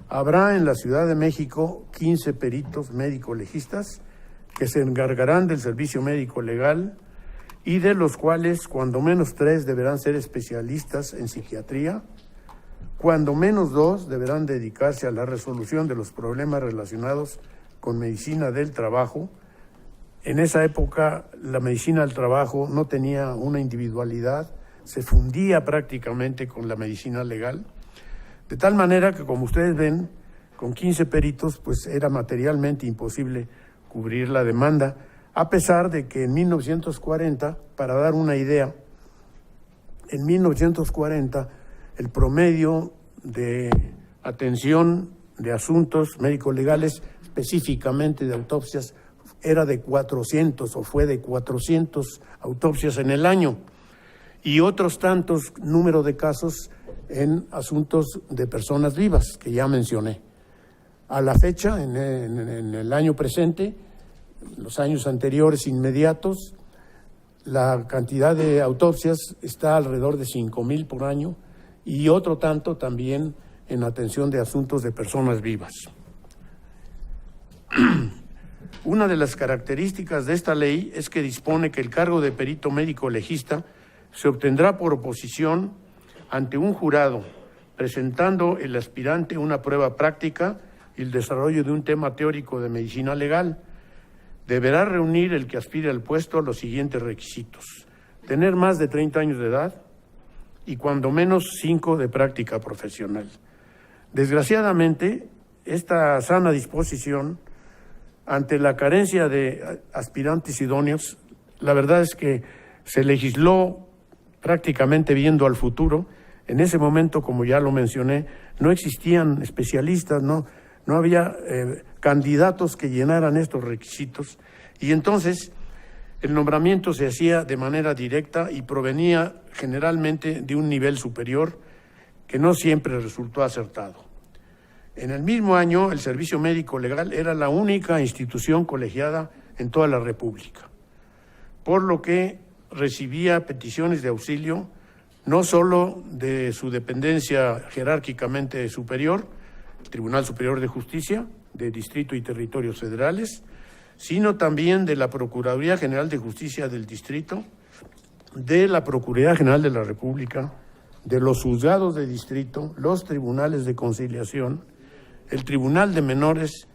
habrá en la Ciudad de México 15 peritos médico-legistas que se encargarán del servicio médico legal y de los cuales cuando menos 3 deberán ser especialistas en psiquiatría, cuando menos 2 deberán dedicarse a la resolución de los problemas relacionados con medicina del trabajo. En esa época la medicina del trabajo no tenía una individualidad, se fundía prácticamente con la medicina legal, de tal manera que, como ustedes ven, con 15 peritos pues era materialmente imposible cubrir la demanda, a pesar de que en 1940, para dar una idea, en 1940 el promedio de atención de asuntos médico-legales, específicamente de autopsias, era de 400 o fue de 400 autopsias en el año, y otros tantos número de casos en asuntos de personas vivas que ya mencioné. A la fecha, en el año presente, los años anteriores inmediatos, la cantidad de autopsias está alrededor de 5,000 por año y otro tanto también en atención de asuntos de personas vivas. Una de las características de esta ley es que dispone que el cargo de perito médico legista se obtendrá por oposición ante un jurado, presentando el aspirante una prueba práctica y el desarrollo de un tema teórico de medicina legal. Deberá reunir el que aspire al puesto los siguientes requisitos: tener más de 30 años de edad y cuando menos 5 de práctica profesional. Desgraciadamente, esta sana disposición, ante la carencia de aspirantes idóneos, la verdad es que se legisló prácticamente viendo al futuro. En ese momento, como ya lo mencioné, no existían especialistas, no había candidatos que llenaran estos requisitos, y entonces el nombramiento se hacía de manera directa y provenía generalmente de un nivel superior que no siempre resultó acertado. En el mismo año, el Servicio Médico Legal era la única institución colegiada en toda la República. por lo que recibía peticiones de auxilio no solo de su dependencia jerárquicamente superior, el Tribunal Superior de Justicia de Distrito y Territorios Federales, sino también de la Procuraduría General de Justicia del Distrito, de la Procuraduría General de la República, de los juzgados de distrito, los tribunales de conciliación, el Tribunal de Menores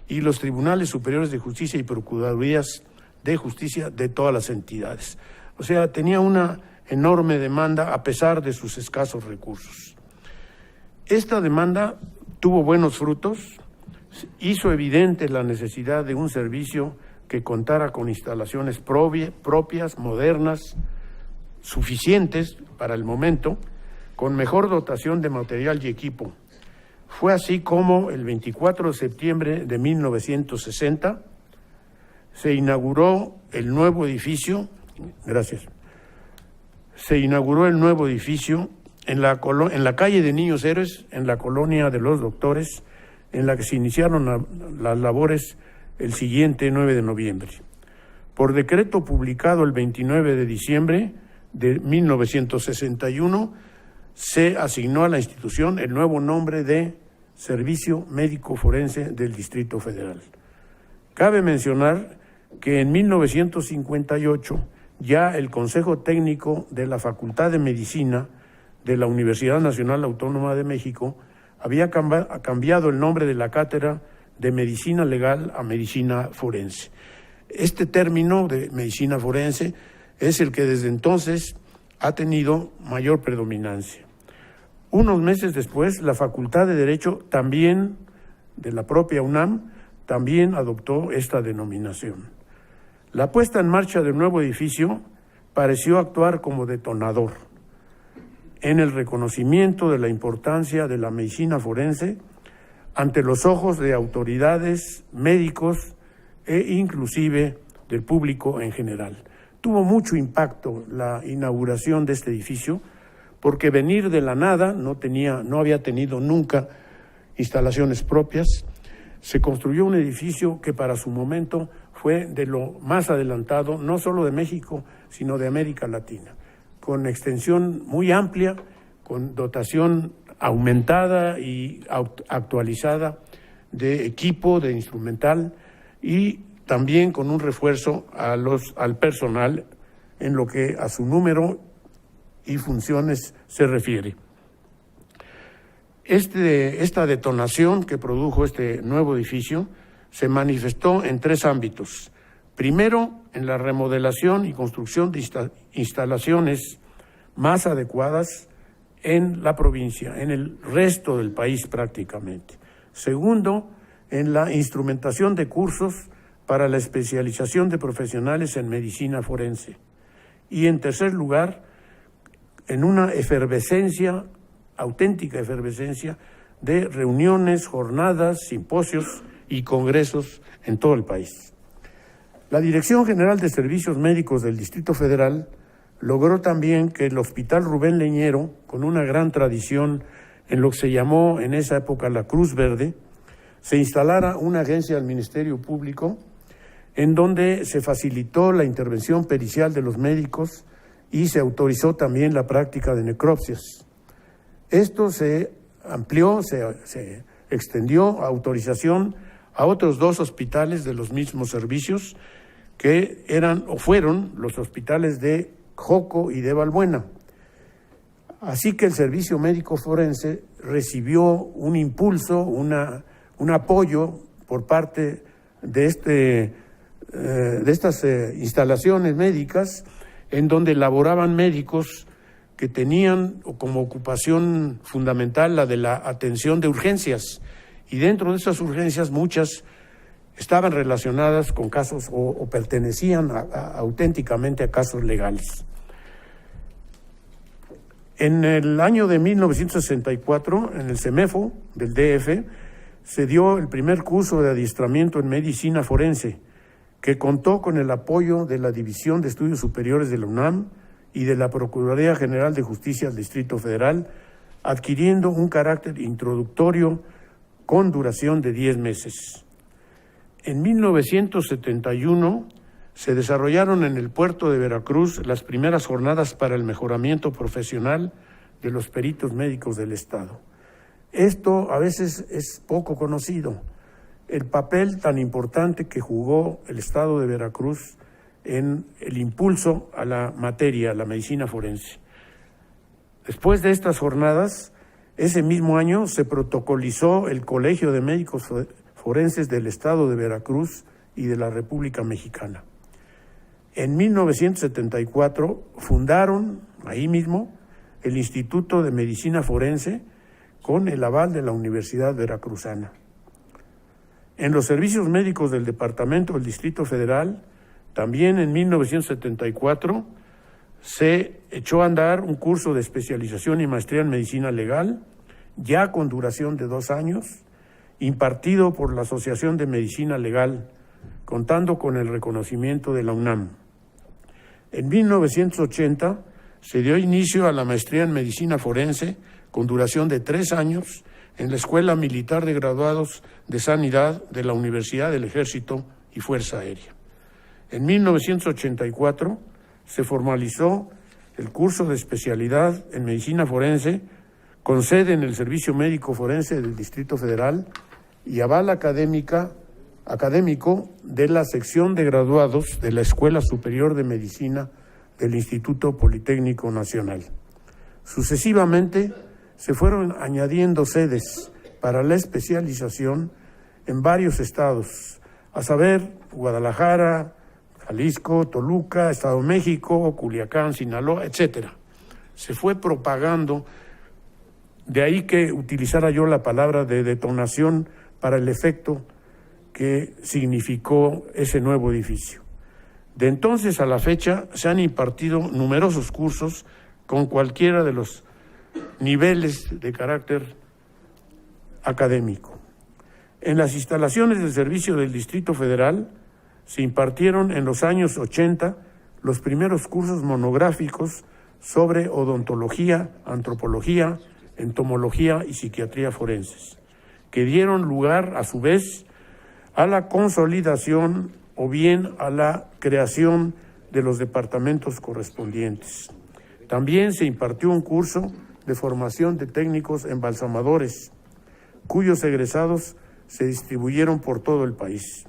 y los Tribunales Superiores de Justicia y Procuradurías de Justicia de todas las entidades. O sea, tenía una enorme demanda a pesar de sus escasos recursos. Esta demanda tuvo buenos frutos, hizo evidente la necesidad de un servicio que contara con instalaciones propias, modernas, suficientes para el momento, con mejor dotación de material y equipo. Fue así como el 24 de septiembre de 1960 se inauguró el nuevo edificio, en la calle de Niños Héroes, en la colonia de los Doctores, en la que se iniciaron las labores el siguiente 9 de noviembre. Por decreto publicado el 29 de diciembre de 1961, se asignó a la institución el nuevo nombre de Servicio Médico Forense del Distrito Federal. Cabe mencionar que en 1958 ya el Consejo Técnico de la Facultad de Medicina de la Universidad Nacional Autónoma de México había cambiado el nombre de la cátedra de Medicina Legal a Medicina Forense. Este término de Medicina Forense es el que desde entonces ha tenido mayor predominancia. Unos meses después, la Facultad de Derecho, también de la propia UNAM, también adoptó esta denominación. La puesta en marcha del nuevo edificio pareció actuar como detonador en el reconocimiento de la importancia de la medicina forense ante los ojos de autoridades, médicos e inclusive del público en general. Tuvo mucho impacto la inauguración de este edificio porque venir de la nada, no había tenido nunca instalaciones propias. Se construyó un edificio que para su momento fue de lo más adelantado, no solo de México, sino de América Latina, con extensión muy amplia, con dotación aumentada y actualizada de equipo, de instrumental, y también con un refuerzo al personal en lo que a su número y funciones se refiere. Esta detonación que produjo este nuevo edificio se manifestó en tres ámbitos. Primero, en la remodelación y construcción de instalaciones más adecuadas en la provincia, en el resto del país prácticamente. Segundo, en la instrumentación de cursos para la especialización de profesionales en medicina forense. Y en tercer lugar, en una auténtica efervescencia de reuniones, jornadas, simposios y congresos en todo el país. La Dirección General de Servicios Médicos del Distrito Federal logró también que el Hospital Rubén Leñero, con una gran tradición en lo que se llamó en esa época la Cruz Verde, se instalara una agencia del Ministerio Público en donde se facilitó la intervención pericial de los médicos y se autorizó también la práctica de necropsias. Esto se amplió, se extendió a autorización a otros 2 hospitales de los mismos servicios que fueron los hospitales de Joco y de Balbuena. Así que el servicio médico forense recibió un impulso, un apoyo por parte de estas instalaciones médicas en donde laboraban médicos que tenían como ocupación fundamental la de la atención de urgencias, y dentro de esas urgencias muchas estaban relacionadas con casos o pertenecían auténticamente a casos legales. En el año de 1964, en el CEMEFO del DF, se dio el primer curso de adiestramiento en medicina forense, que contó con el apoyo de la División de Estudios Superiores de la UNAM y de la Procuraduría General de Justicia del Distrito Federal, adquiriendo un carácter introductorio con duración de 10 meses. En 1971 se desarrollaron en el puerto de Veracruz las primeras jornadas para el mejoramiento profesional de los peritos médicos del Estado. Esto a veces es poco conocido, el papel tan importante que jugó el Estado de Veracruz en el impulso a la materia, a la medicina forense. Después de estas jornadas, ese mismo año se protocolizó el Colegio de Médicos Forenses del Estado de Veracruz y de la República Mexicana. En 1974 fundaron ahí mismo el Instituto de Medicina Forense con el aval de la Universidad Veracruzana. En los servicios médicos del Departamento del Distrito Federal, también en 1974 se echó a andar un curso de especialización y maestría en medicina legal, ya con duración de 2 años, impartido por la Asociación de Medicina Legal, contando con el reconocimiento de la UNAM. En 1980 se dio inicio a la maestría en medicina forense, con duración de 3 años, en la Escuela Militar de Graduados de Sanidad de la Universidad del Ejército y Fuerza Aérea. En 1984 se formalizó el curso de especialidad en medicina forense con sede en el Servicio Médico Forense del Distrito Federal y aval académico de la sección de graduados de la Escuela Superior de Medicina del Instituto Politécnico Nacional. Sucesivamente se fueron añadiendo sedes para la especialización en varios estados, a saber, Guadalajara, Jalisco, Toluca, Estado de México, Culiacán, Sinaloa, etcétera. Se fue propagando, de ahí que utilizara yo la palabra de detonación para el efecto que significó ese nuevo edificio. De entonces a la fecha se han impartido numerosos cursos con cualquiera de los niveles de carácter académico. En las instalaciones del Servicio del Distrito Federal se impartieron en los años 80 los primeros cursos monográficos sobre odontología, antropología, entomología y psiquiatría forenses, que dieron lugar a su vez a la consolidación o bien a la creación de los departamentos correspondientes. También se impartió un curso de formación de técnicos embalsamadores, cuyos egresados se distribuyeron por todo el país.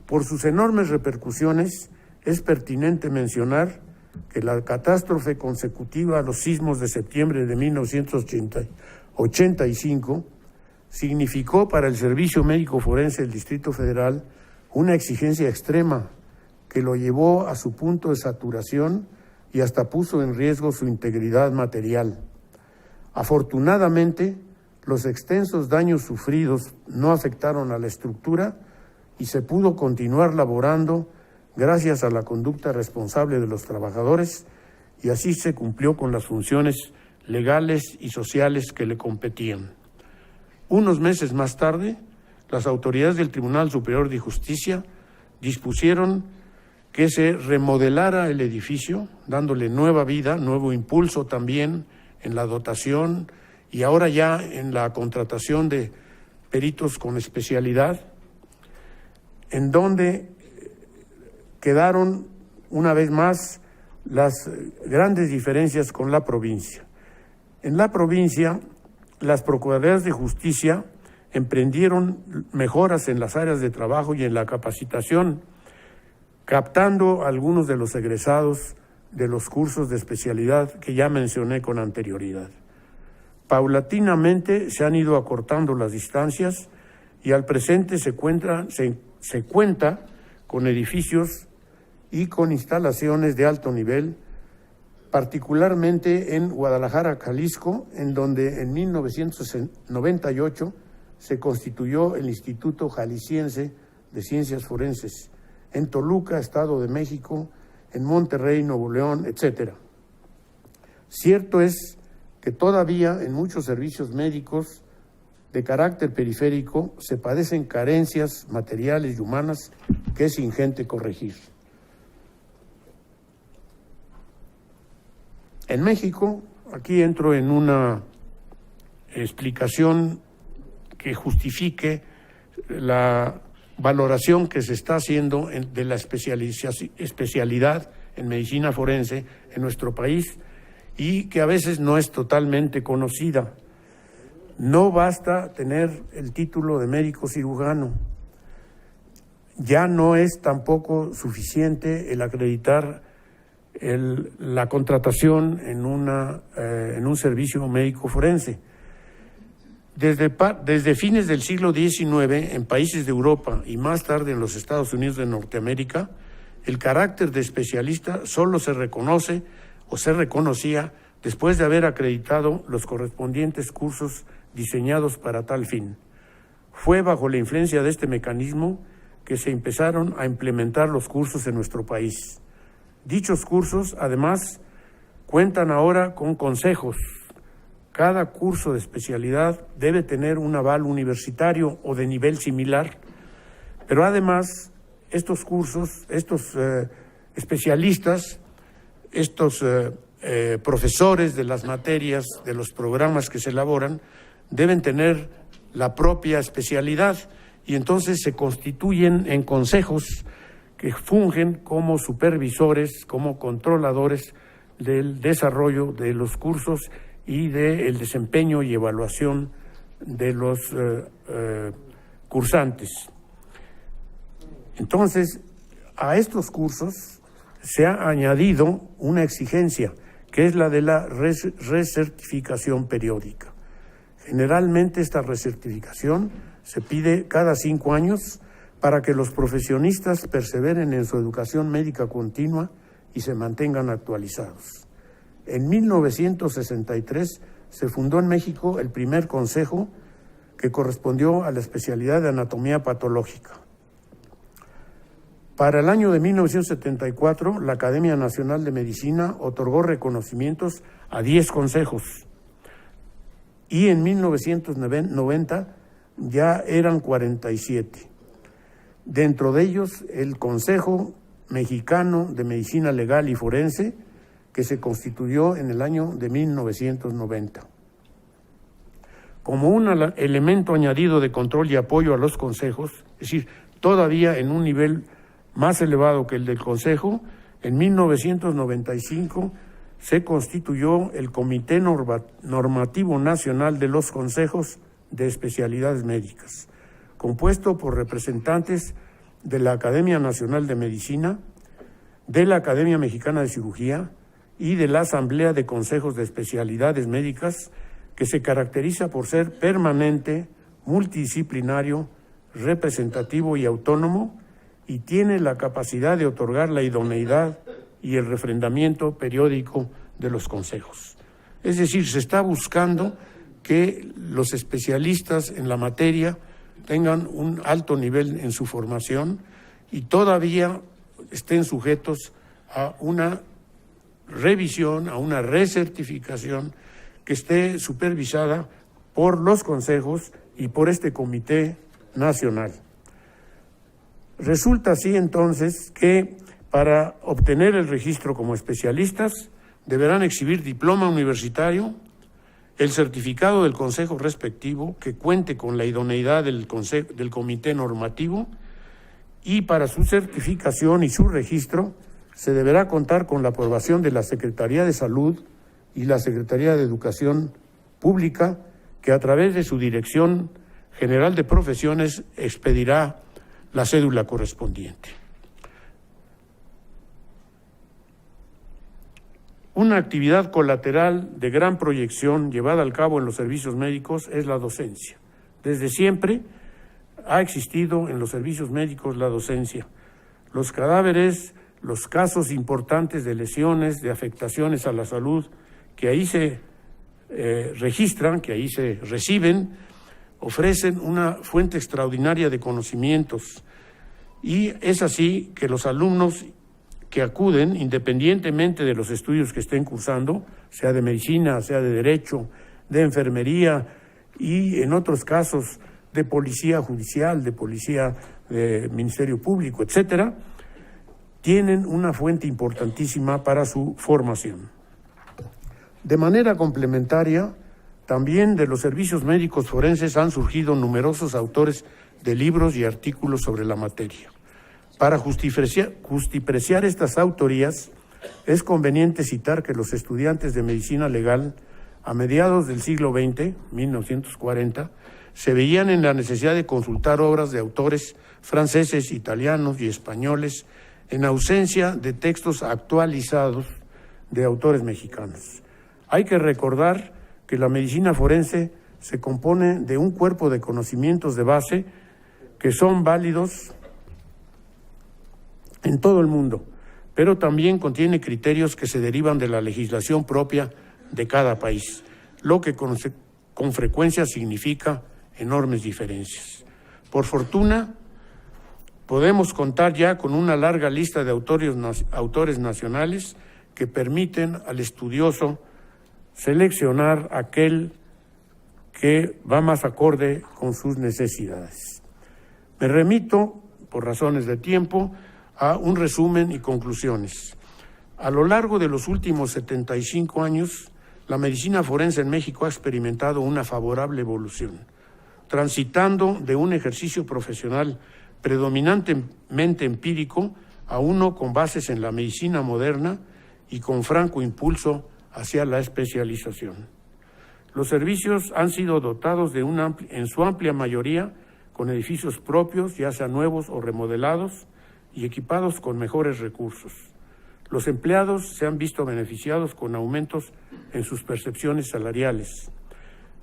Por sus enormes repercusiones, es pertinente mencionar que la catástrofe consecutiva a los sismos de septiembre de 1985 significó para el Servicio Médico Forense del Distrito Federal una exigencia extrema que lo llevó a su punto de saturación y hasta puso en riesgo su integridad material. Afortunadamente, los extensos daños sufridos no afectaron a la estructura y se pudo continuar laborando gracias a la conducta responsable de los trabajadores, y así se cumplió con las funciones legales y sociales que le competían. Unos meses más tarde, las autoridades del Tribunal Superior de Justicia dispusieron que se remodelara el edificio, dándole nueva vida, nuevo impulso también en la dotación y ahora ya en la contratación de peritos con especialidad, en donde quedaron una vez más las grandes diferencias con la provincia. En la provincia, las Procuradurías de Justicia emprendieron mejoras en las áreas de trabajo y en la capacitación, captando a algunos de los egresados de los cursos de especialidad que ya mencioné con anterioridad. Paulatinamente se han ido acortando las distancias y al presente se cuenta con edificios y con instalaciones de alto nivel, particularmente en Guadalajara, Jalisco, en donde en 1998 se constituyó el Instituto Jalisciense de Ciencias Forenses, en Toluca, Estado de México, en Monterrey, Nuevo León, etcétera. Cierto es que todavía en muchos servicios médicos de carácter periférico se padecen carencias materiales y humanas que es ingente corregir. En México, aquí entro en una explicación que justifique la valoración que se está haciendo de la especialidad en medicina forense en nuestro país y que a veces no es totalmente conocida. No basta tener el título de médico cirujano. Ya no es tampoco suficiente el acreditar la contratación en un servicio médico forense. Desde fines del siglo XIX, en países de Europa y más tarde en los Estados Unidos de Norteamérica, el carácter de especialista solo se reconoce o se reconocía después de haber acreditado los correspondientes cursos diseñados para tal fin. Fue bajo la influencia de este mecanismo que se empezaron a implementar los cursos en nuestro país. Dichos cursos, además, cuentan ahora con consejos. Cada curso de especialidad debe tener un aval universitario o de nivel similar, pero además estos cursos, estos especialistas, estos profesores de las materias, de los programas que se elaboran, deben tener la propia especialidad y entonces se constituyen en consejos que fungen como supervisores, como controladores del desarrollo de los cursos y del desempeño y evaluación de los cursantes. Entonces, a estos cursos se ha añadido una exigencia, que es la de la recertificación periódica. Generalmente esta recertificación se pide cada 5 años para que los profesionistas perseveren en su educación médica continua y se mantengan actualizados. En 1963 se fundó en México el primer consejo que correspondió a la especialidad de anatomía patológica. Para el año de 1974, la Academia Nacional de Medicina otorgó reconocimientos a 10 consejos y en 1990 ya eran 47. Dentro de ellos, el Consejo Mexicano de Medicina Legal y Forense, que se constituyó en el año de 1990. Como un elemento añadido de control y apoyo a los consejos, es decir, todavía en un nivel más elevado que el del Consejo, en 1995 se constituyó el Comité Normativo Nacional de los Consejos de Especialidades Médicas, compuesto por representantes de la Academia Nacional de Medicina, de la Academia Mexicana de Cirugía y de la Asamblea de Consejos de Especialidades Médicas, que se caracteriza por ser permanente, multidisciplinario, representativo y autónomo, y tiene la capacidad de otorgar la idoneidad y el refrendamiento periódico de los consejos. Es decir, se está buscando que los especialistas en la materia tengan un alto nivel en su formación y todavía estén sujetos a una revisión, a una recertificación que esté supervisada por los consejos y por este Comité Nacional. Resulta así entonces que para obtener el registro como especialistas deberán exhibir diploma universitario, el certificado del consejo respectivo que cuente con la idoneidad del comité normativo y para su certificación y su registro se deberá contar con la aprobación de la Secretaría de Salud y la Secretaría de Educación Pública, que a través de su Dirección General de Profesiones expedirá la cédula correspondiente. Una actividad colateral de gran proyección llevada al cabo en los servicios médicos es la docencia. Desde siempre ha existido en los servicios médicos la docencia. Los cadáveres, los casos importantes de lesiones, de afectaciones a la salud, que ahí se registran, que ahí se reciben, ofrecen una fuente extraordinaria de conocimientos. Y es así que los alumnos que acuden, independientemente de los estudios que estén cursando, sea de medicina, sea de derecho, de enfermería y en otros casos de policía judicial, de policía de Ministerio Público, etcétera, tienen una fuente importantísima para su formación. De manera complementaria, también de los servicios médicos forenses han surgido numerosos autores de libros y artículos sobre la materia. Para justipreciar estas autorías, es conveniente citar que los estudiantes de medicina legal a mediados del siglo XX, 1940, se veían en la necesidad de consultar obras de autores franceses, italianos y españoles en ausencia de textos actualizados de autores mexicanos. Hay que recordar que la medicina forense se compone de un cuerpo de conocimientos de base que son válidos en todo el mundo, pero también contiene criterios que se derivan de la legislación propia de cada país, lo que con frecuencia significa enormes diferencias. Por fortuna, podemos contar ya con una larga lista de autores nacionales que permiten al estudioso seleccionar aquel que va más acorde con sus necesidades. Me remito, por razones de tiempo, a un resumen y conclusiones. A lo largo de los últimos 75 años, la medicina forense en México ha experimentado una favorable evolución, transitando de un ejercicio profesional predominantemente empírico a uno con bases en la medicina moderna y con franco impulso hacia la especialización. Los servicios han sido dotados de en su amplia mayoría con edificios propios, ya sean nuevos o remodelados, y equipados con mejores recursos. Los empleados se han visto beneficiados con aumentos en sus percepciones salariales.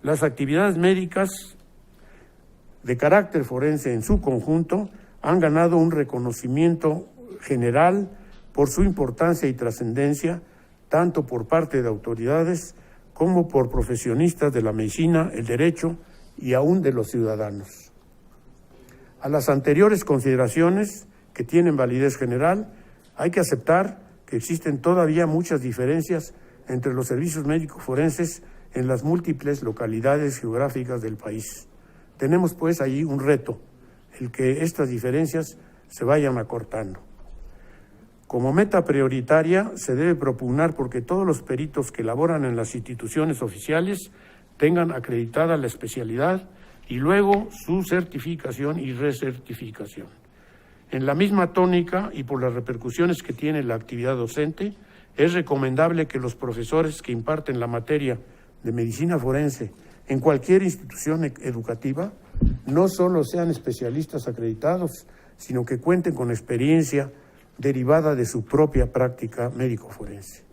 Las actividades médicas de carácter forense en su conjunto han ganado un reconocimiento general por su importancia y trascendencia, tanto por parte de autoridades como por profesionistas de la medicina, el derecho y aún de los ciudadanos. A las anteriores consideraciones, que tienen validez general, hay que aceptar que existen todavía muchas diferencias entre los servicios médicos forenses en las múltiples localidades geográficas del país. Tenemos pues allí un reto, el que estas diferencias se vayan acortando. Como meta prioritaria se debe propugnar porque todos los peritos que laboran en las instituciones oficiales tengan acreditada la especialidad y luego su certificación y recertificación. En la misma tónica y por las repercusiones que tiene la actividad docente, es recomendable que los profesores que imparten la materia de medicina forense en cualquier institución educativa no solo sean especialistas acreditados, sino que cuenten con experiencia derivada de su propia práctica médico-forense.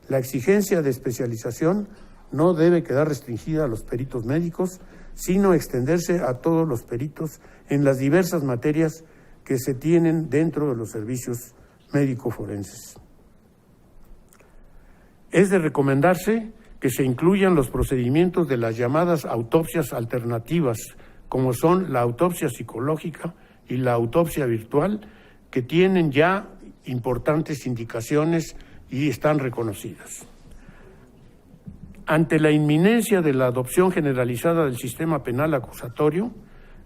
La exigencia de especialización no debe quedar restringida a los peritos médicos, sino extenderse a todos los peritos en las diversas materias que se tienen dentro de los servicios médico-forenses. Es de recomendarse que se incluyan los procedimientos de las llamadas autopsias alternativas, como son la autopsia psicológica y la autopsia virtual, que tienen ya importantes indicaciones y están reconocidas. Ante la inminencia de la adopción generalizada del sistema penal acusatorio,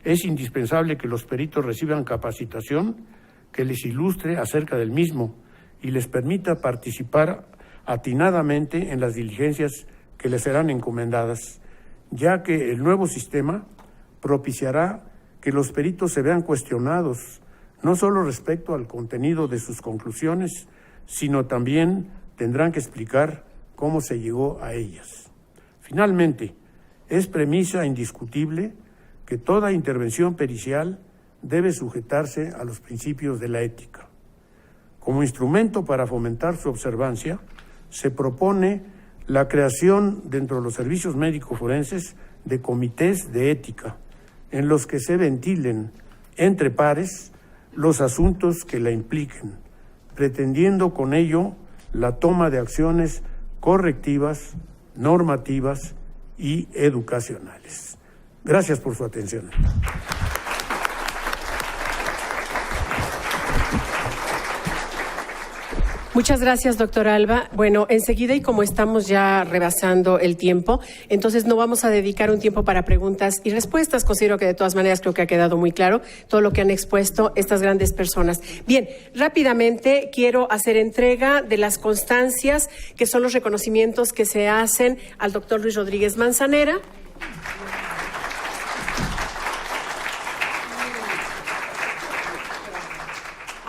es indispensable que los peritos reciban capacitación que les ilustre acerca del mismo y les permita participar atinadamente en las diligencias que les serán encomendadas, ya que el nuevo sistema propiciará que los peritos se vean cuestionados, no solo respecto al contenido de sus conclusiones, sino también tendrán que explicar cómo se llegó a ellas. Finalmente, es premisa indiscutible que toda intervención pericial debe sujetarse a los principios de la ética. Como instrumento para fomentar su observancia, se propone la creación dentro de los servicios médicos forenses de comités de ética, en los que se ventilen entre pares los asuntos que la impliquen, pretendiendo con ello la toma de acciones correctivas, normativas y educacionales. Gracias por su atención. Muchas gracias, doctor Alba. Bueno, enseguida, y como estamos ya rebasando el tiempo, entonces no vamos a dedicar un tiempo para preguntas y respuestas. Considero que de todas maneras creo que ha quedado muy claro todo lo que han expuesto estas grandes personas. Bien, rápidamente quiero hacer entrega de las constancias, que son los reconocimientos que se hacen al doctor Luis Rodríguez Manzanera.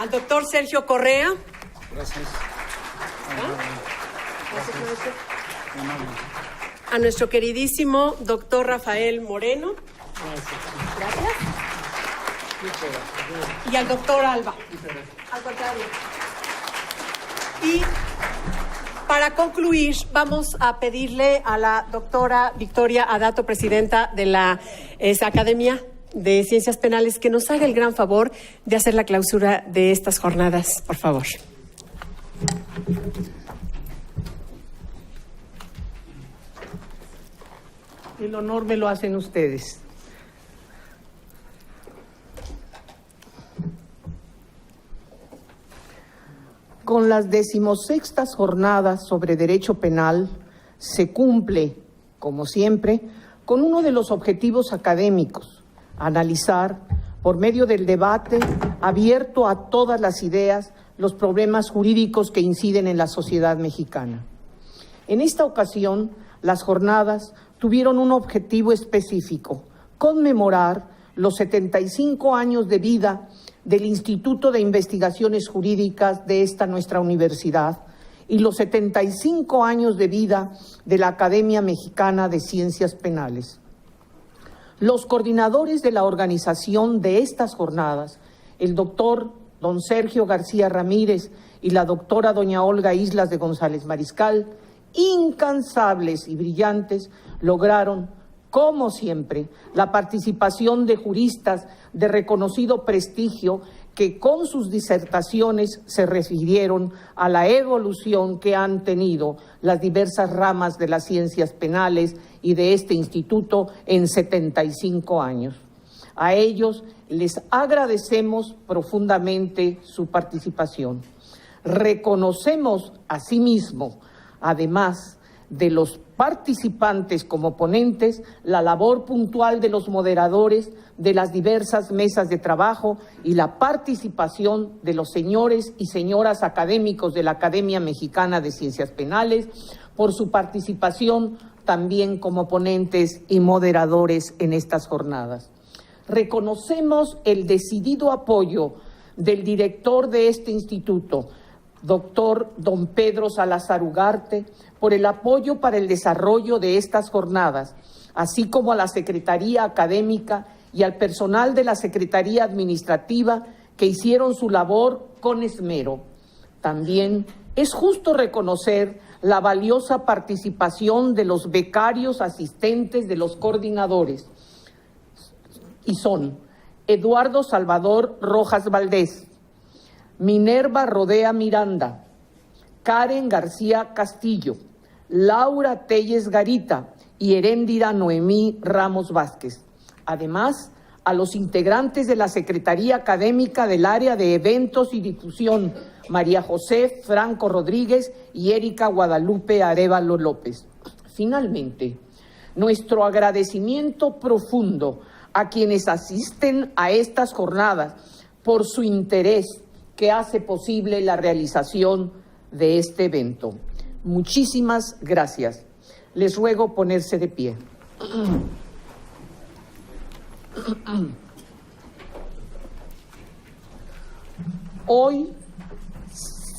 Al doctor Sergio Correa. Gracias. Gracias, maestro. A nuestro queridísimo doctor Rafael Moreno. Gracias. Y al doctor Alba. Al contrario. Y para concluir, vamos a pedirle a la doctora Victoria Adato, presidenta de la Academia de Ciencias Penales, que nos haga el gran favor de hacer la clausura de estas jornadas, por favor. El honor me lo hacen ustedes. Con las 16ª jornadas sobre derecho penal se cumple, como siempre, con uno de los objetivos académicos: analizar, por medio del debate abierto a todas las ideas, los problemas jurídicos que inciden en la sociedad mexicana. En esta ocasión, las jornadas tuvieron un objetivo específico: conmemorar los 75 años de vida del Instituto de Investigaciones Jurídicas de esta nuestra universidad y los 75 años de vida de la Academia Mexicana de Ciencias Penales. Los coordinadores de la organización de estas jornadas, el doctor don Sergio García Ramírez y la doctora doña Olga Islas de González Mariscal, incansables y brillantes, lograron, como siempre, la participación de juristas de reconocido prestigio que con sus disertaciones se refirieron a la evolución que han tenido las diversas ramas de las ciencias penales y de este instituto en 75 años. A ellos les agradecemos profundamente su participación. Reconocemos asimismo, además de los participantes como ponentes, la labor puntual de los moderadores de las diversas mesas de trabajo y la participación de los señores y señoras académicos de la Academia Mexicana de Ciencias Penales por su participación también como ponentes y moderadores en estas jornadas. Reconocemos el decidido apoyo del director de este instituto, doctor don Pedro Salazar Ugarte, por el apoyo para el desarrollo de estas jornadas, así como a la Secretaría Académica y al personal de la Secretaría Administrativa que hicieron su labor con esmero. También es justo reconocer la valiosa participación de los becarios asistentes de los coordinadores, y son Eduardo Salvador Rojas Valdés, Minerva Rodea Miranda, Karen García Castillo, Laura Telles Garita y Heréndira Noemí Ramos Vázquez. Además, a los integrantes de la Secretaría Académica del Área de Eventos y Difusión, María José Franco Rodríguez y Erika Guadalupe Arévalo López. Finalmente, nuestro agradecimiento profundo a quienes asisten a estas jornadas por su interés que hace posible la realización de este evento. Muchísimas gracias. Les ruego ponerse de pie. Hoy,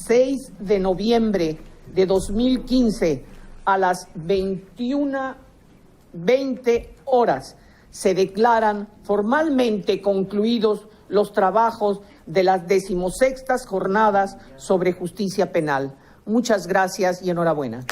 6 de noviembre de 2015, a las 21:20 horas, se declaran formalmente concluidos los trabajos de las 16ª jornadas sobre justicia penal. Muchas gracias y enhorabuena.